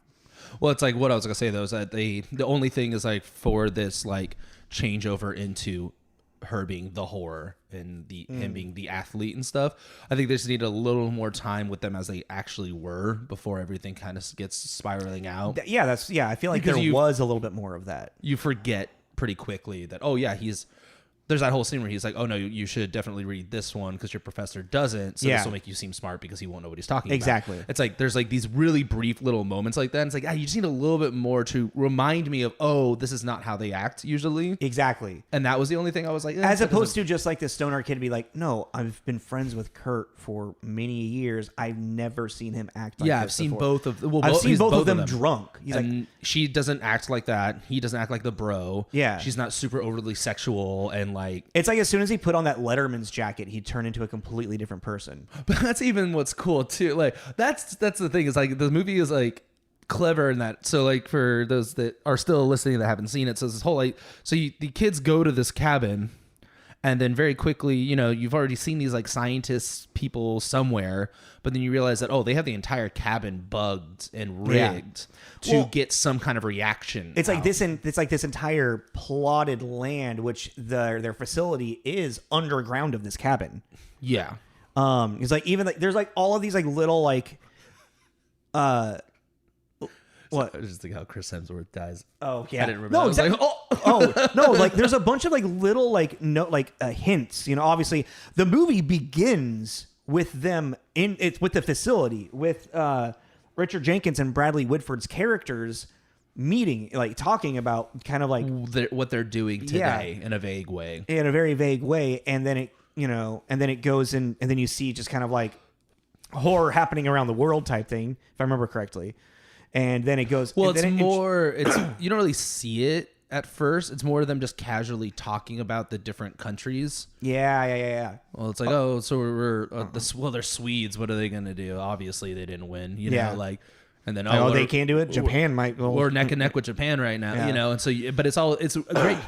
Well, it's like what I was gonna say though is that the only thing is like for this like change over into her being the horror and him being the athlete and stuff. I think they just need a little more time with them as they actually were before everything kind of gets spiraling out. I feel like because there was a little bit more of that. You forget pretty quickly that there's that whole scene where he's like, oh no, you should definitely read this one because your professor doesn't. So this will make you seem smart because he won't know what he's talking about. Exactly. It's like, there's like these really brief little moments like that. And it's like, you just need a little bit more to remind me of, oh, this is not how they act usually. Exactly. And that was the only thing I was like, as opposed to just like the stoner kid be like, no, I've been friends with Kurt for many years. I've never seen him act like this I've seen before. both of I've seen both of them drunk. He's and like, she doesn't act like that. He doesn't act like the bro. Yeah. She's not super overly sexual and like, it's like as soon as he put on that Letterman's jacket, he'd turn into a completely different person. But that's even what's cool too. Like that's the thing is like the movie is like clever in that. So like for those that are still listening that haven't seen it, so this whole like the kids go to this cabin. And then very quickly, you've already seen these like scientists people somewhere, but then you realize that, they have the entire cabin bugged and rigged to get some kind of reaction. It's like this, it's like this entire plotted land, which their facility is underground of this cabin. Yeah. It's like even like there's like all of these like little like, what? I just think how Chris Hemsworth dies. Oh yeah, I didn't remember. No, exactly. Like, no, like there's a bunch of like little hints. Obviously the movie begins with them with the facility with Richard Jenkins and Bradley Whitford's characters meeting, like talking about kind of like what they're doing today in a vague way, in a very vague way, and then it goes in, and then you see just kind of like horror happening around the world type thing, if I remember correctly. And then it goes. Well, it's more. It's you don't really see it at first. It's more of them just casually talking about the different countries. Yeah. Well, it's like, so we're they're Swedes. What are they gonna do? Obviously, they didn't win. And then they can't do it. Japan might. We're neck and neck with Japan right now. And so, but it's a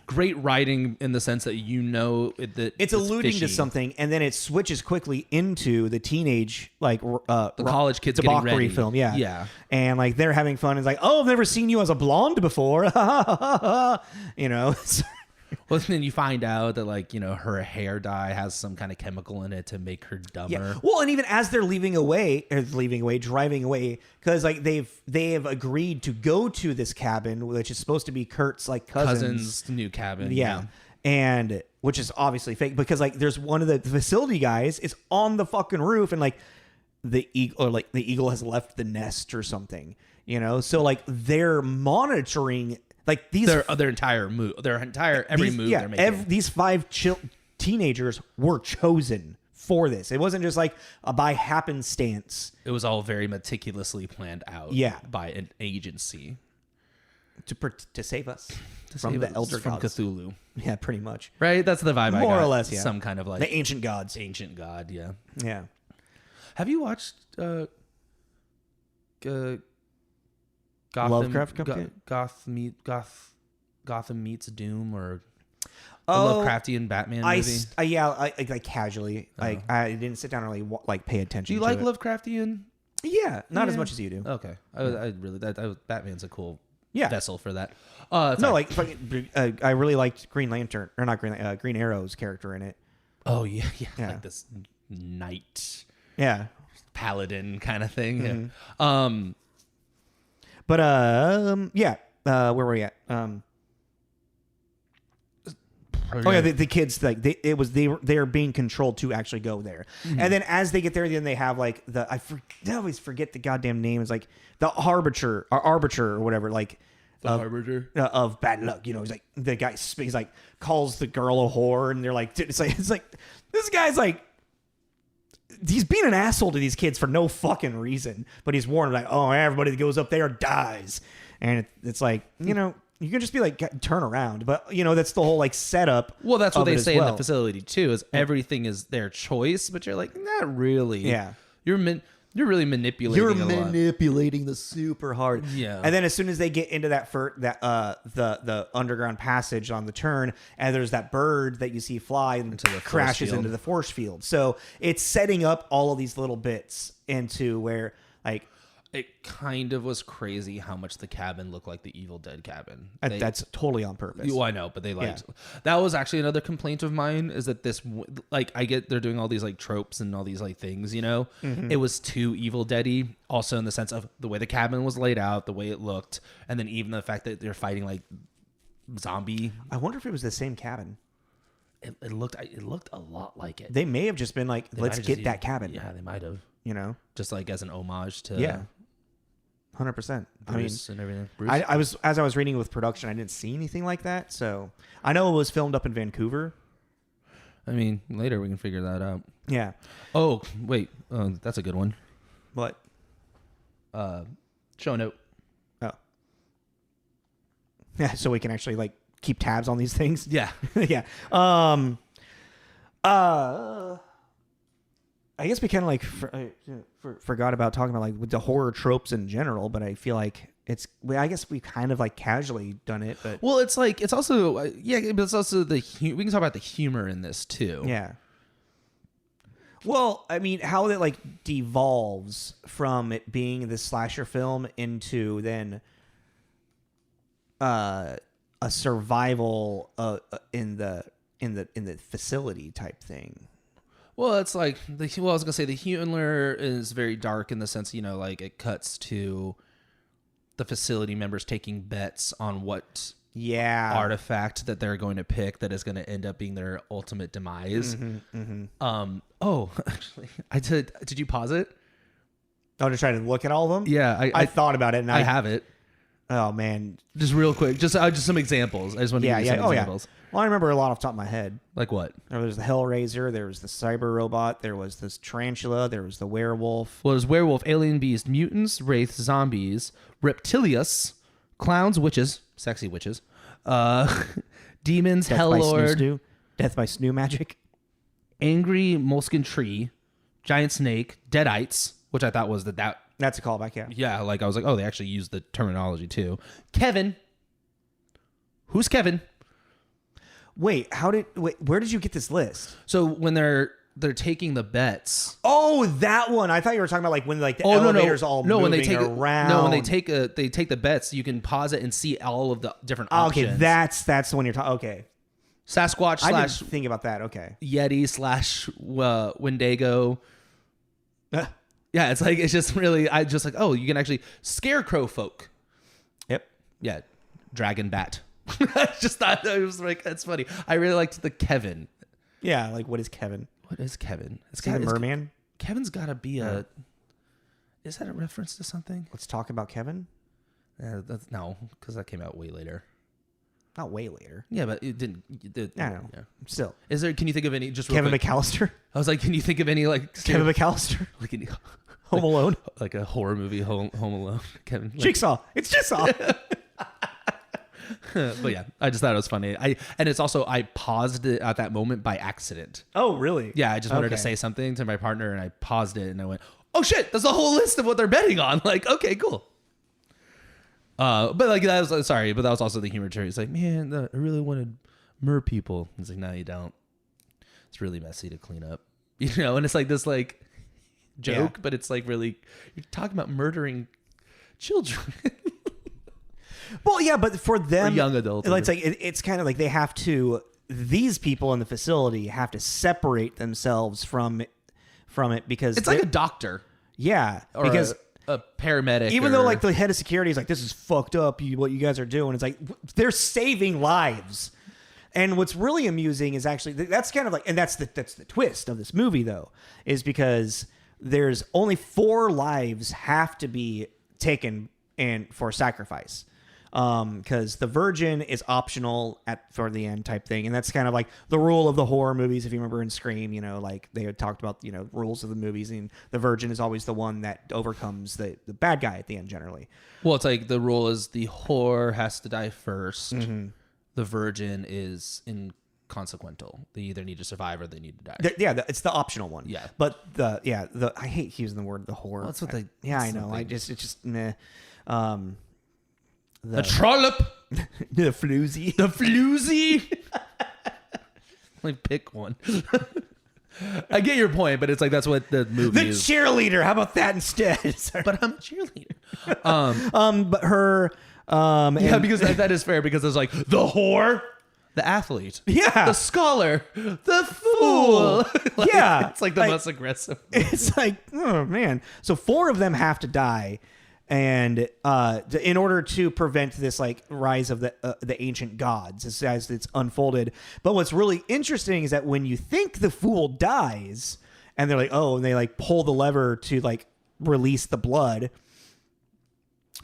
great writing in the sense that that it's alluding to something, and then it switches quickly into the teenage the college kids debauchery getting ready. film, yeah, and like they're having fun. It's like, I've never seen you as a blonde before, Well, then you find out that her hair dye has some kind of chemical in it to make her dumber. Yeah. Well, and even as they're driving away, because like they have agreed to go to this cabin, which is supposed to be Kurt's like cousin's new cabin. Yeah. And which is obviously fake because like there's one of the facility guys is on the fucking roof and like the eagle has left the nest or something, so like they're monitoring. Like their entire move, every move they're making. These 5 teenagers were chosen for this. It wasn't just like by happenstance. It was all very meticulously planned out. By an agency to save us from the elder from gods. Cthulhu. Yeah, pretty much. Right, that's the vibe. More or less, yeah. Some kind of like the ancient gods. Ancient god, yeah. Yeah. Have you watched Lovecraft Gotham meets Doom or the Lovecraftian Batman movie? I casually I didn't sit down and really pay attention. Do you like Lovecraftian? Yeah, not as much as you do. Okay, I really Batman's a cool vessel for that. No, like I really liked Green Lantern, or not Green Arrow's character in it. Oh yeah, like this knight, paladin kind of thing. Mm-hmm. Where were we at? The kids, like they were being controlled to actually go there, and then as they get there, then they have like I always forget the goddamn name. It's like the arbiter or whatever, like the harbinger of bad luck. You know, he's like the guy. He's like calls the girl a whore, and they're like, it's like this guy's like. He's being an asshole to these kids for no fucking reason, but he's warned like, oh, everybody that goes up there dies, and it's like, you know, you can just be like, turn around, but you know, that's the whole like setup. Well, that's what they say in the facility too, is everything is their choice, but you're like, not really. Yeah, you're really manipulating. You're manipulating the super hard. Yeah. And then as soon as they get into the underground passage on the turn, and there's that bird that you see fly and crashes into the force field. So it's setting up all of these little bits into where like it kind of was crazy how much the cabin looked like the Evil Dead cabin. That's totally on purpose. Well, I know, but they liked that was actually another complaint of mine, is that this, like, I get they're doing all these like tropes and all these like things, you know, it was too Evil Dead-y, also in the sense of the way the cabin was laid out, the way it looked, and then even the fact that they're fighting like zombie. I wonder if it was the same cabin. It looked a lot like it. They may have just been like, let's get that cabin. Yeah, they might have. You know, just like as an homage to 100%. Bruce and everything. Bruce? I was reading with production, I didn't see anything like that. So I know it was filmed up in Vancouver. I mean, later we can figure that out. Yeah. Oh, wait. That's a good one. What? Show note. Oh. Yeah, so we can actually like keep tabs on these things. Yeah. Yeah. I guess we kind of like forgot about talking about like with the horror tropes in general, but I feel like I guess we've kind of like casually done it, but well, it's like it's also but it's also we can talk about the humor in this too. Yeah. Well, I mean, how it like devolves from it being this slasher film into then a survival in the facility type thing. Well, it's like I was gonna say the humor is very dark in the sense, you know, like it cuts to the facility members taking bets on what artifact that they're going to pick that is going to end up being their ultimate demise. Oh, actually, did you pause it? Oh, to try to look at all of them? Yeah, I thought about it, and I have it. Oh man, just real quick, just some examples. I just want to give you some examples. Well, I remember a lot off the top of my head. Like what? There was the Hellraiser. There was the cyber robot. There was this tarantula. There was the werewolf. Well, there's werewolf, alien beast, mutants, wraiths, zombies, reptilius, clowns, witches, sexy witches, demons, hell lord, death by snoo magic, angry moleskin tree, giant snake, deadites, which I thought was that. That's a callback, yeah. Yeah, like I was like, oh, they actually used the terminology too. Kevin. Who's Kevin? Wait, where did you get this list? So when they're taking the bets. Oh, that one. I thought you were talking about like when like the elevators all moving when they take around. No, when they take the bets, you can pause it and see all of the different options. Okay, that's the one you're talking. Okay. Sasquatch I didn't think about that. Okay. Yeti / Wendigo. Yeah, it's like, it's just really, I just like, oh, you can actually scarecrow folk. Yep. Yeah. Dragon bat. I just thought it was like, that's funny. I really liked the Kevin. Yeah. Like, what is Kevin? What is Kevin? Is he a merman? Kevin's got to be is that a reference to something? Let's talk about Kevin. No, because that came out way later. Not way later. Yeah, but it didn't. I know. Yeah. Still. Can you think of any just Kevin McAllister? I was like, can you think of any like Kevin McAllister? Like any Home Alone? Like a horror movie, Home Alone. Kevin. Jigsaw. It's Jigsaw. But yeah, I just thought it was funny. And it's also, I paused it at that moment by accident. Oh, really? Yeah, I just wanted to say something to my partner and I paused it and I went, oh shit, that's a whole list of what they're betting on. Like, okay, cool. But like that was but that was also the humor too. It's like, man, I really wanted mer people. It's like, no, you don't. It's really messy to clean up, you know. And it's like this like joke, but it's like really, you're talking about murdering children. Well, yeah, but for them, young adults, it's like it's kind of like they have to. These people in the facility have to separate themselves from it because it's like a doctor. Yeah, or because a paramedic. Even though like the head of security is like, this is fucked up. What you guys are doing? It's like they're saving lives. And what's really amusing is actually that's kind of like, and that's the twist of this movie though, is because there's only 4 lives have to be taken and for sacrifice. Because the virgin is optional for the end type thing, and that's kind of like the rule of the horror movies. If you remember in Scream, like they had talked about rules of the movies, and the virgin is always the one that overcomes the bad guy at the end generally. Well, it's like the rule is the whore has to die first. Mm-hmm. The virgin is inconsequential. They either need to survive or they need to die. It's the optional one. Yeah, but I hate using the word the whore. Well, that's what they. I know. It's just meh. The trollop. The floozy. The floozy. Like, pick one. I get your point, but it's like that's what the movie is. The cheerleader. How about that instead? But I'm a cheerleader. But her. Because that is fair. Because there's like the whore, the athlete, the scholar, the fool. Like, it's like the most aggressive. It's like, oh man. So 4 of them have to die. And in order to prevent this like rise of the ancient gods as it's unfolded. But what's really interesting is that when you think the fool dies, and they're like, oh, and they like pull the lever to like release the blood,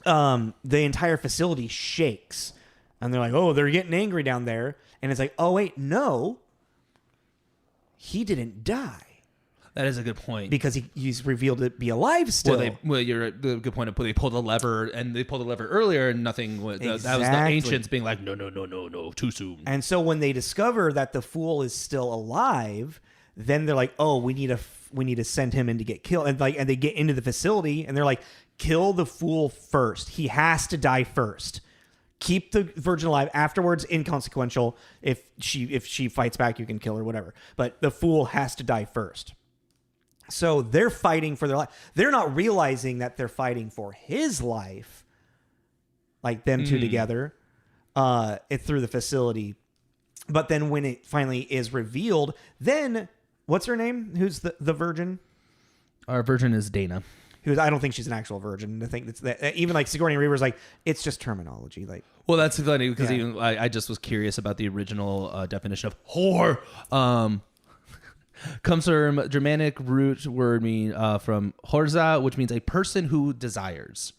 the entire facility shakes, and they're like, oh, they're getting angry down there, and it's like, oh wait, no, he didn't die. That is a good point. Because he's revealed to be alive still. Well, you're the good point. They pulled the lever, and they pulled the lever earlier, and nothing was. Exactly. That was the ancients being like, no, too soon. And so when they discover that the fool is still alive, then they're like, oh, we need to send him in to get killed. And they get into the facility, and they're like, kill the fool first. He has to die first. Keep the virgin alive. Afterwards, inconsequential. If she fights back, you can kill her, whatever. But the fool has to die first. So they're fighting for their life. They're not realizing that they're fighting for his life, like them two together, through the facility. But then when it finally is revealed, then what's her name? Who's the virgin? Our virgin is Dana. I don't think she's an actual virgin. I think that even like Sigourney Weaver's like, it's just terminology. Like, well, that's funny because even I just was curious about the original definition of whore. Comes from Germanic root word from horza, which means a person who desires.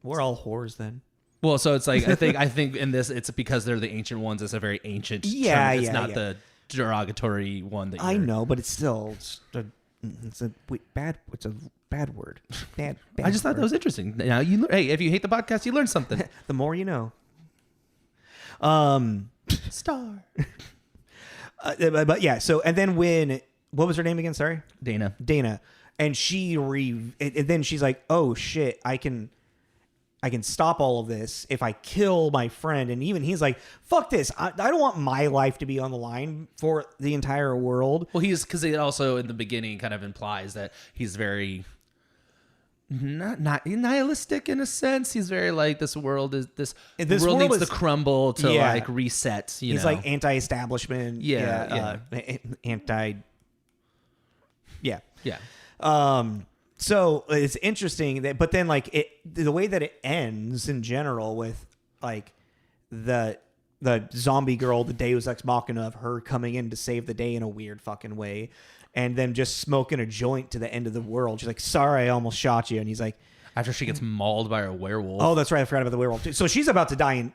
We're all whores then. Well, so it's like I think in this it's because they're the ancient ones. It's a very ancient term. It's not the derogatory one that I know, but it's still it's a bad word. Bad I just thought that was interesting. Now hey, if you hate the podcast, you learn something. The more you know. Star. But yeah, so and then what was her name again? Sorry, Dana. And and then she's like, "Oh shit, I can stop all of this if I kill my friend." And even he's like, "Fuck this! I don't want my life to be on the line for the entire world." Well, because it also in the beginning kind of implies that he's very not nihilistic in a sense. He's very like this world needs to crumble to like reset. He's like anti-establishment. So it's interesting but then like the way that it ends in general with like the zombie girl, the Deus Ex Machina of her coming in to save the day in a weird fucking way. And then just smoking a joint to the end of the world. She's like, sorry, I almost shot you. And he's like... After she gets mauled by a werewolf. Oh, that's right. I forgot about the werewolf, too. So she's about to die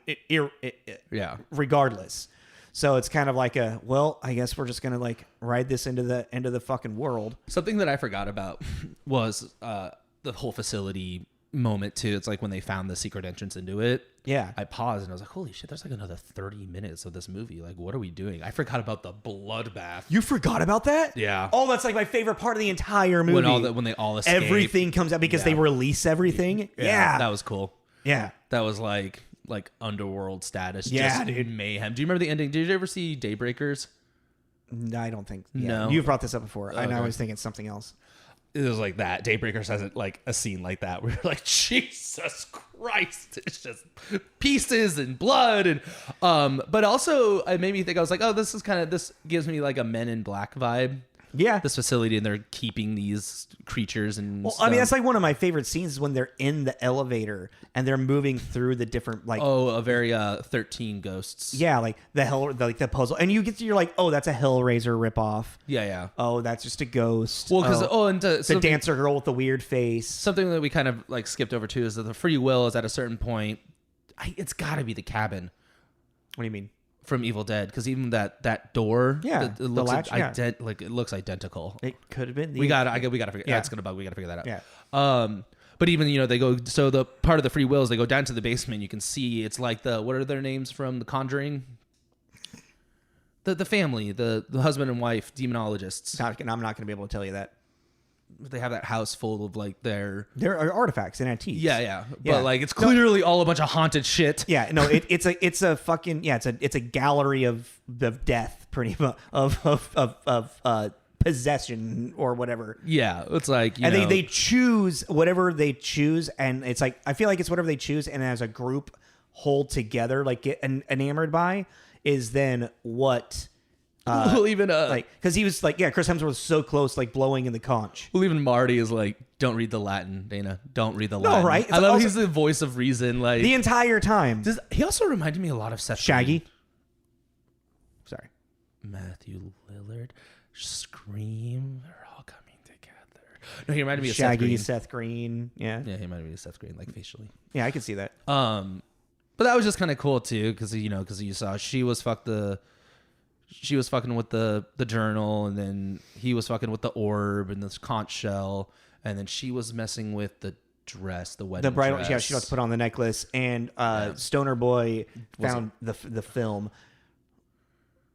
regardless. So it's kind of like I guess we're just going to like ride this into the end of the fucking world. Something that I forgot about was the whole facility moment, too. It's like when they found the secret entrance into it. Yeah. I paused and I was like, holy shit, there's like another 30 minutes of this movie. Like, what are we doing? I forgot about the bloodbath. You forgot about that? Yeah. Oh, that's like my favorite part of the entire movie. When they all escape. Everything comes out because they release everything. Yeah. That was cool. Yeah. That was like underworld status. Yeah, just dude. Mayhem. Do you remember the ending? Did you ever see Daybreakers? No, I don't think. Yeah. No. You've brought this up before. Okay. I was thinking something else. it was like that. Daybreakers has like a scene like that where you're like, Jesus Christ, it's just pieces and blood and but also it made me think, I was like, oh, this gives me like a Men in Black vibe. Yeah, this facility, and they're keeping these creatures and well, stuff. I mean, that's like one of my favorite scenes is when they're in the elevator and they're moving through the different like a very 13 Ghosts. Yeah, like the puzzle, and you're like, oh, that's a Hellraiser ripoff. Yeah. Oh, that's just a ghost. Well, because the dancer girl with the weird face. Something that we kind of like skipped over too is that the free will is at a certain point. It's got to be the cabin. What do you mean? From Evil Dead, because even that door, it looks it looks identical. It could have been. We gotta figure. That's gonna bug. We gotta figure that out. Yeah. But even they go. So the part of the free will is they go down to the basement. You can see it's like what are their names from The Conjuring? The family, the husband and wife demonologists. I'm not gonna be able to tell you that. They have that house full of like there are artifacts and antiques. Yeah. But like it's clearly all a bunch of haunted shit. Yeah, no, it's a fucking it's a gallery of death, pretty much of possession or whatever. Yeah, it's like they choose whatever they choose, and it's like I feel like it's whatever they choose, and as a group hold together, like get enamored by, is then what. Well, even because he was like, Chris Hemsworth was so close, like blowing in the conch. Well, even Marty is like, don't read the Latin, Dana. Don't read the Latin. No, right? I love he's the voice of reason, like the entire time. He also reminded me a lot of Seth Shaggy. Green. Sorry, Matthew Lillard, Scream. They're all coming together. No, he reminded me of Shaggy, Seth Green. Yeah, he reminded me of Seth Green, like facially. Yeah, I could see that. But that was just kind of cool too, because you saw she was fucking with the journal, and then he was fucking with the orb and this conch shell, and then she was messing with the dress, the wedding bridal dress. Yeah, she got to put on the necklace, and Stoner Boy found the film.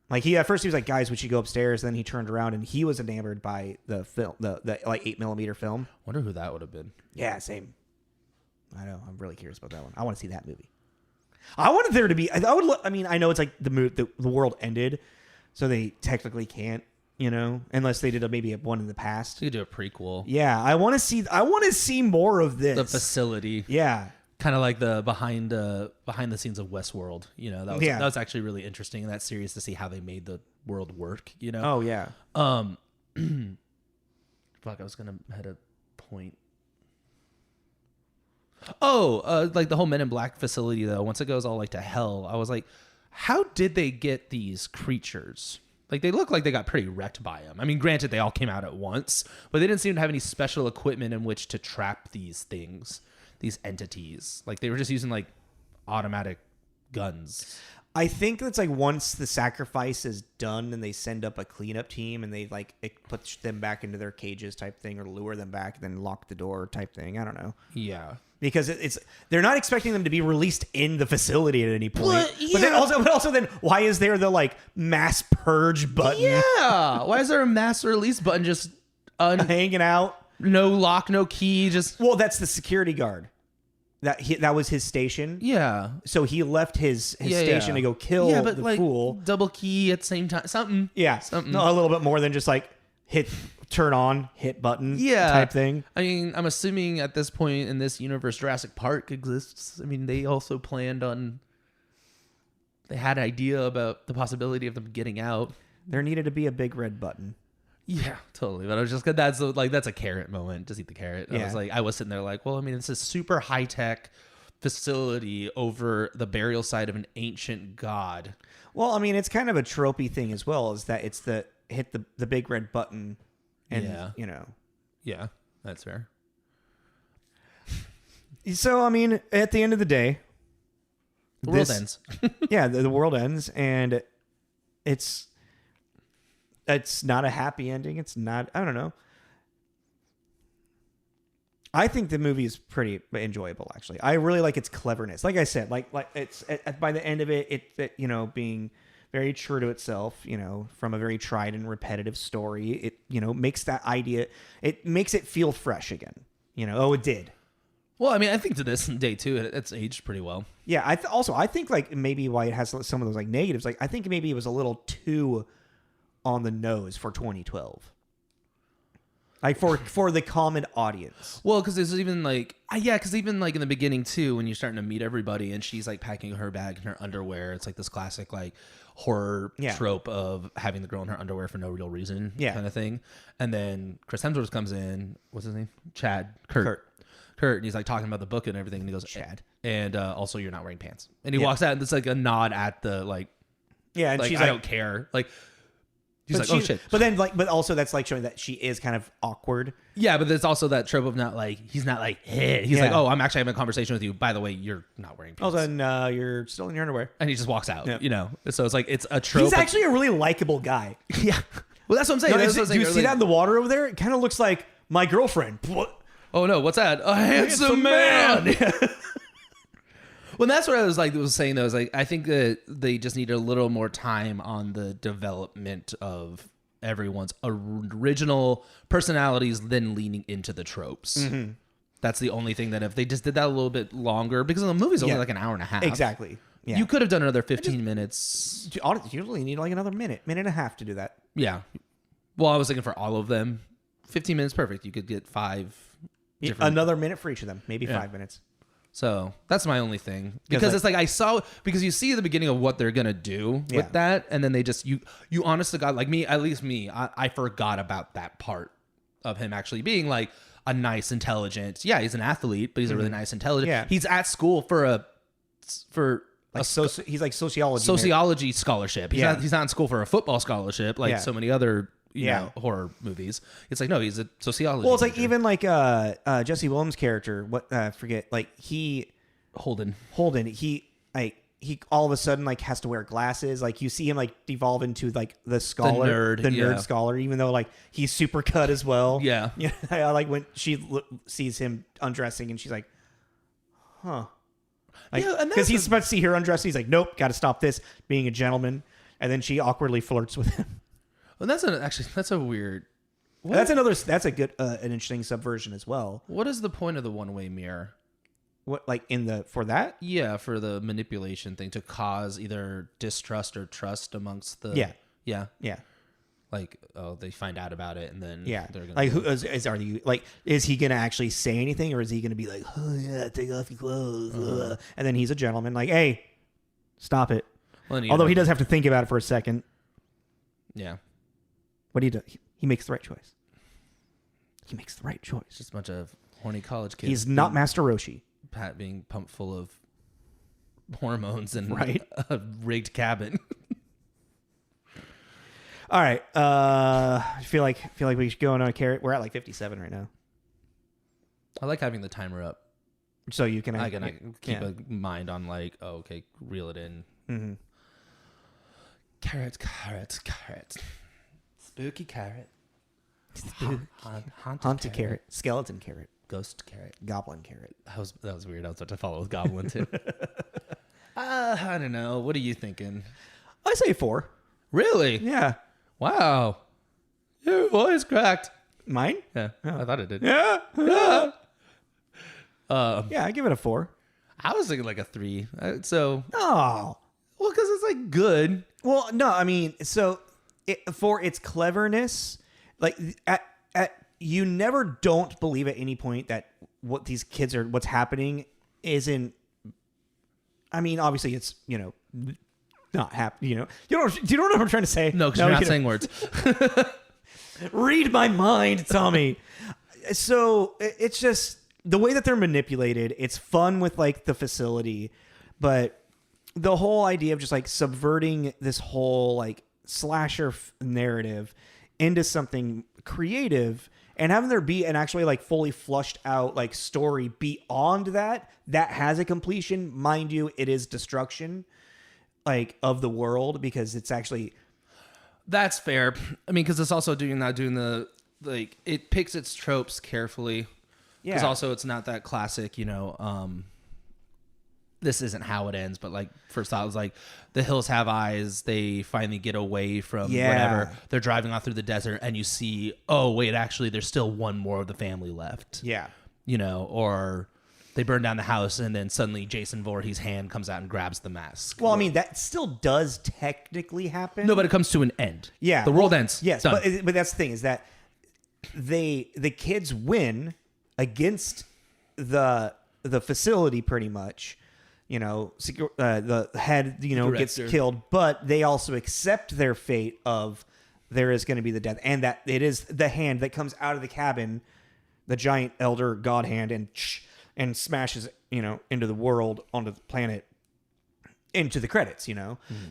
Like at first he was like, guys, we should go upstairs. Then he turned around and he was enamored by the film, the like 8mm film. Wonder who that would have been. Yeah, same. I know. I'm really curious about that one. I want to see that movie. I wanted there to be. I know it's like the world ended. So they technically can't, unless they did maybe one in the past. You could do a prequel. Yeah, I want to see more of this. The facility. Yeah. Kind of like the behind the scenes of Westworld. That was actually really interesting in that series to see how they made the world work. Oh yeah. Fuck, I was gonna hit a point. Like the whole Men in Black facility though. Once it goes all like to hell, I was like, how did they get these creatures? Like, they look like they got pretty wrecked by them. I mean, granted, they all came out at once, but they didn't seem to have any special equipment in which to trap these things, these entities. Like, they were just using, like, automatic guns. I think that's, like, once the sacrifice is done and they send up a cleanup team and they, like, put them back into their cages type thing or lure them back and then lock the door type thing. I don't know. Yeah. Because they're not expecting them to be released in the facility at any point. But then also why is there the like mass purge button? Yeah. Why is there a mass release button just hanging out? No lock, no key, just. Well, that's the security guard. That was his station. Yeah. So he left his station to go kill the fool. Double key at the same time. Something. Yeah. Something. No, a little bit more than just like turn on, hit button type thing. I mean, I'm assuming at this point in this universe, Jurassic Park exists. I mean, they also planned on... They had an idea about the possibility of them getting out. There needed to be a big red button. Yeah, totally. But I was just... That's a carrot moment. Just eat the carrot. Yeah. I was sitting there like, well, I mean, it's a super high-tech facility over the burial site of an ancient god. Well, I mean, it's kind of a tropey thing as well, is that it's hit the big red button and Yeah, that's fair. So I mean, at the end of the day, the world ends. Yeah, the world ends, and it's not a happy ending. It's not, I don't know. I think the movie is pretty enjoyable, actually. I really like its cleverness. Like I said, like it's by the end of it being very true to itself, from a very tried and repetitive story. It, makes that idea, it makes it feel fresh again. It did. Well, I mean, I think to this day too, it's aged pretty well. Yeah, I think like maybe why it has some of those like negatives. Like I think maybe it was a little too on the nose for 2012. Like for the common audience. Well, because there's even like, because even like in the beginning too, when you're starting to meet everybody and she's like packing her bag in her underwear, it's like this classic like horror trope of having the girl in her underwear for no real reason kind of thing. And then Chris Hemsworth comes in, what's his name? Kurt, and he's like talking about the book and everything, and he goes, Chad. And also, you're not wearing pants. And he walks out, and it's like a nod at the like, and like, she's I don't care, like. He's like, oh shit. But then but also that's like showing that she is kind of awkward. Yeah, but there's also that trope of not like, he's not like, hey. He's like, oh, I'm actually having a conversation with you. By the way, you're not wearing pants. All of a sudden, you're still in your underwear. And he just walks out, you know? So it's like, it's a trope. He's actually a really likable guy. Yeah. Well, that's what I'm saying. Do you see that in the water over there? It kind of looks like my girlfriend. What? Oh no, what's that? A handsome man. Well, that's what I was saying though. Is like, I think that they just need a little more time on the development of everyone's original personalities, then leaning into the tropes. Mm-hmm. That's the only thing that if they just did that a little bit longer, because the movie's only like an hour and a half. Exactly. Yeah. You could have done another 15 minutes. You usually need like another minute and a half to do that. Yeah. Well, I was thinking for all of them, 15 minutes, perfect. You could get 5. Another minute for each of them, maybe 5 minutes. So that's my only thing, because it's like because you see the beginning of what they're gonna do with that, and then they just you honest to God, like me, at least me, I forgot about that part of him actually being like a nice, intelligent. Yeah, he's an athlete, but he's a really nice, intelligent. Yeah. He's at school for he's like sociology scholarship. He's not in school for a football scholarship like so many other you know, horror movies. It's like, no, he's a sociology Well, it's like major. even like Jesse Williams' character, forget, like Holden, he all of a sudden like has to wear glasses. Like you see him like devolve into like the scholar, the nerd scholar, even though like he's super cut as well. Yeah. I like when she sees him undressing and she's like, huh. Like, because he's about to see her undress. He's like, nope, got to stop this, being a gentleman. And then she awkwardly flirts with him. Well, that's a weird. That's a good, an interesting subversion as well. What is the point of the one-way mirror? What, like for that? Yeah, for the manipulation thing to cause either distrust or trust amongst the. Yeah. Like, oh, they find out about it and then they're gonna like is he gonna actually say anything, or is he gonna be like, oh yeah, take off your clothes, and then he's a gentleman, like, hey, stop it. Well, although he does have to think about it for a second. Yeah. What do you do? He makes the right choice. Just a bunch of horny college kids. He's not Master Roshi. Pat being pumped full of hormones and a rigged cabin. All right. I feel like we should go on a carrot. We're at like 57 right now. I like having the timer up. So you can... I keep a mind on like, oh, okay, reel it in. Mm-hmm. Carrot. Spooky carrot. Haunted carrot. Skeleton carrot. Ghost carrot. Goblin carrot. That was weird. I was about to follow with goblin too. I don't know. What are you thinking? I say 4. Really? Yeah. Wow. Your voice cracked. Mine? Yeah. Oh. I thought it did. Yeah. I give it a 4. I was thinking like a 3. Oh. Well, because it's like good. Well, no, I mean, so for its cleverness, like you never don't believe at any point that what these kids are, what's happening isn't. I mean, obviously, it's not happen. Do you know what I'm trying to say? No, because you're not saying words. Read my mind, Tommy. So it's just the way that they're manipulated. It's fun with like the facility, but the whole idea of just like subverting this whole like slasher narrative into something creative and having there be an actually like fully flushed out like story beyond that has a completion. Mind you, it is destruction like of the world, because it's actually... That's fair. I mean, because it's also doing the like, it picks its tropes carefully. Yeah. Because also it's not that classic, this isn't how it ends, but like first thought was like the hills have eyes. They finally get away from whatever. They're driving off through the desert and you see, oh wait, actually there's still one more of the family left. Yeah. Or they burn down the house and then suddenly Jason Voorhees' hand comes out and grabs the mask. Well, I mean, that still does technically happen. No, but it comes to an end. Yeah. The world ends. Yes. Done. But that's the thing, is that the kids win against the facility pretty much. The head, gets killed, but they also accept their fate of there is going to be the death, and that it is the hand that comes out of the cabin, the giant elder god hand, and smashes, into the world, onto the planet, into the credits,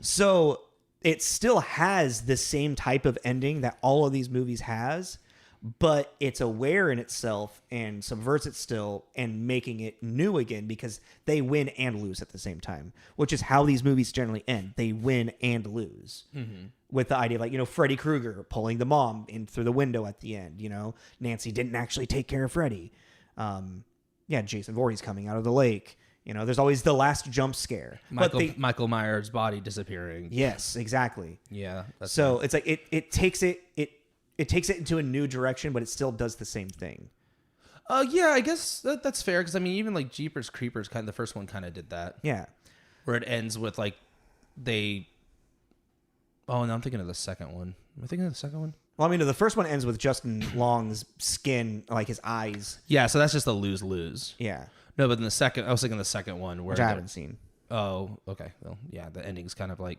So it still has the same type of ending that all of these movies has, but it's aware in itself and subverts it still and making it new again because they win and lose at the same time, which is how these movies generally end. They win and lose with the idea of Freddy Krueger pulling the mom in through the window at the end. Nancy didn't actually take care of Freddy. Jason Voorhees coming out of the lake. There's always the last jump scare. Michael Myers' body disappearing. Yes, exactly. Yeah. So it's like it takes it into a new direction, but it still does the same thing. Yeah, I guess that's fair because even like Jeepers Creepers, the first one kind of did that. Yeah, where it ends with they. Oh no, I'm thinking of the second one. Am I thinking of the second one? Well, the first one ends with Justin Long's skin, like his eyes. Yeah, so that's just a lose-lose. Yeah. No, but in the second, I was thinking the second one which I haven't seen. Oh, okay. Well, yeah, the ending's kind of like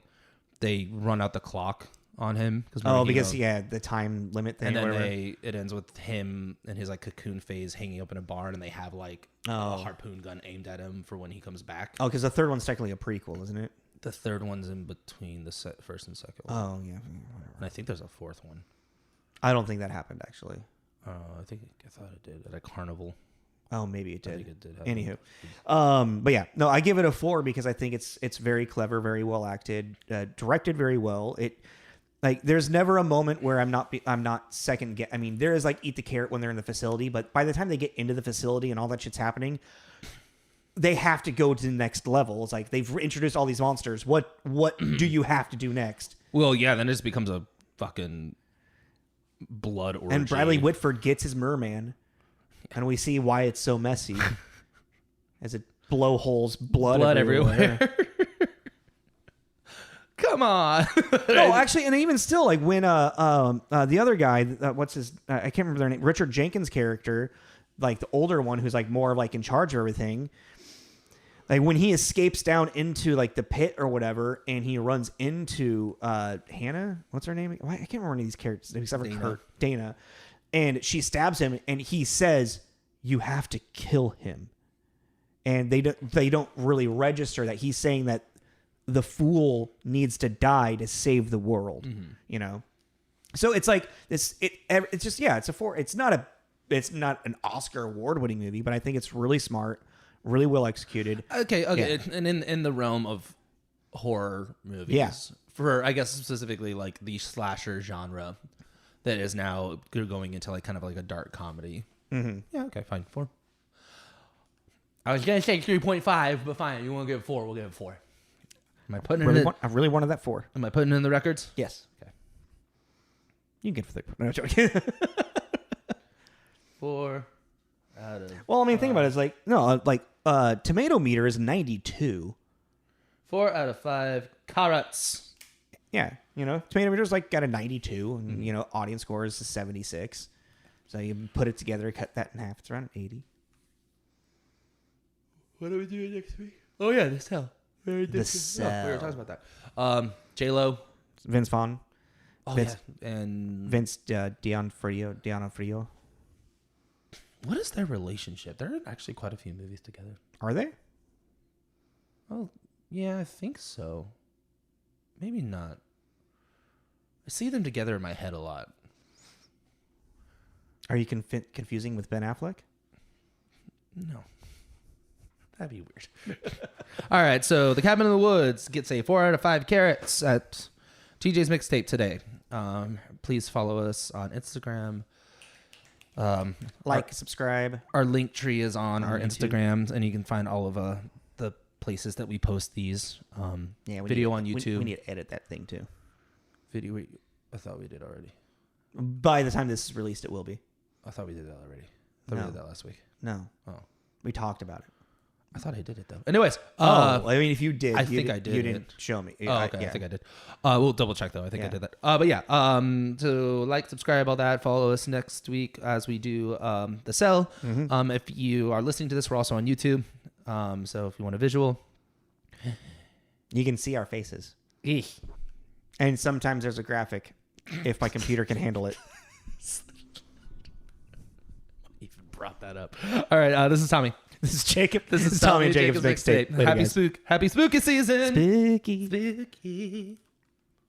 they run out the clock on him because the time limit thing. And then it ends with him in his cocoon phase hanging up in a barn, and they have a harpoon gun aimed at him for when he comes back. Oh, because the third one's technically a prequel, isn't it? The third one's in between the first and second one. Oh yeah, whatever. And I think there's a fourth one. I don't think that happened actually. I thought it did at a carnival. Oh, maybe it did. I think it did. Anywho, but yeah, no, I give it a 4 because I think it's very clever, very well acted, directed very well. There's never a moment where I'm not second guess. There is eat the carrot when they're in the facility, but by the time they get into the facility and all that shit's happening, they have to go to the next level. It's they've introduced all these monsters. What do you have to do next? Well, yeah, then it just becomes a fucking blood orgy. And Bradley Whitford gets his merman, and we see why it's so messy as it blowholes blood everywhere. Come on. No, actually, and even still, when the other guy, what's his? I can't remember their name. Richard Jenkins' character, the older one who's more in charge of everything. When he escapes down into the pit or whatever, and he runs into Hannah. What's her name? I can't remember any of these characters except for Kurt. Dana. And she stabs him, and he says, "You have to kill him." And they don't really register that he's saying that the fool needs to die to save the world. So it's this. It's just it's a 4. It's not an Oscar award-winning movie, but I think it's really smart. Really well executed. Okay. Yeah. And in the realm of horror movies, for I guess specifically the slasher genre, that is now going into kind of a dark comedy. Mm-hmm. Yeah. Okay. Fine. 4. I was gonna say 3.5, but fine. You want to give it 4? We'll give it 4. Am I putting it in? I really wanted that 4. Am I putting it in the records? Yes. Okay. You can get 3. No, I'm joking. 4 out of. Well, think about it. Tomato meter is 92. 4 out of 5 carrots. Yeah, tomato meter's got a 92, and audience score is a 76. So you put it together, cut that in half, it's around 80. What are we doing next week? Oh yeah, The Cell. The Cell. We were talking about that. J-Lo, Vince Vaughn, and Vince D'Onofrio. What is their relationship? They're in actually quite a few movies together. Are they? Oh, yeah, I think so. Maybe not. I see them together in my head a lot. Are you confusing with Ben Affleck? No. That'd be weird. All right, so The Cabin in the Woods gets a 4 out of 5 carrots at TJ's Mixtape today. Please follow us on Instagram. Subscribe. Our link tree is on our Instagrams, and you can find all of the places that we post these. Video on YouTube. We need to edit that thing too. Video. I thought we did already. By the time this is released, it will be. I thought we did that already. I thought we did that last week. No. Oh. We talked about it. I thought I did it though. Anyways, I mean, if you did, I think I did. You didn't show me. Oh, okay. I think I did. We'll double check though. I think I did that. But yeah. So like, subscribe, all that. Follow us next week as we do The Cell. If you are listening to this, we're also on YouTube. So if you want a visual, you can see our faces. And sometimes there's a graphic, if my computer can handle it. Even brought that up. All right. This is Tommy. This is Jacob. This is Tommy and Jacob's Mixtape. Happy spooky season. Spooky.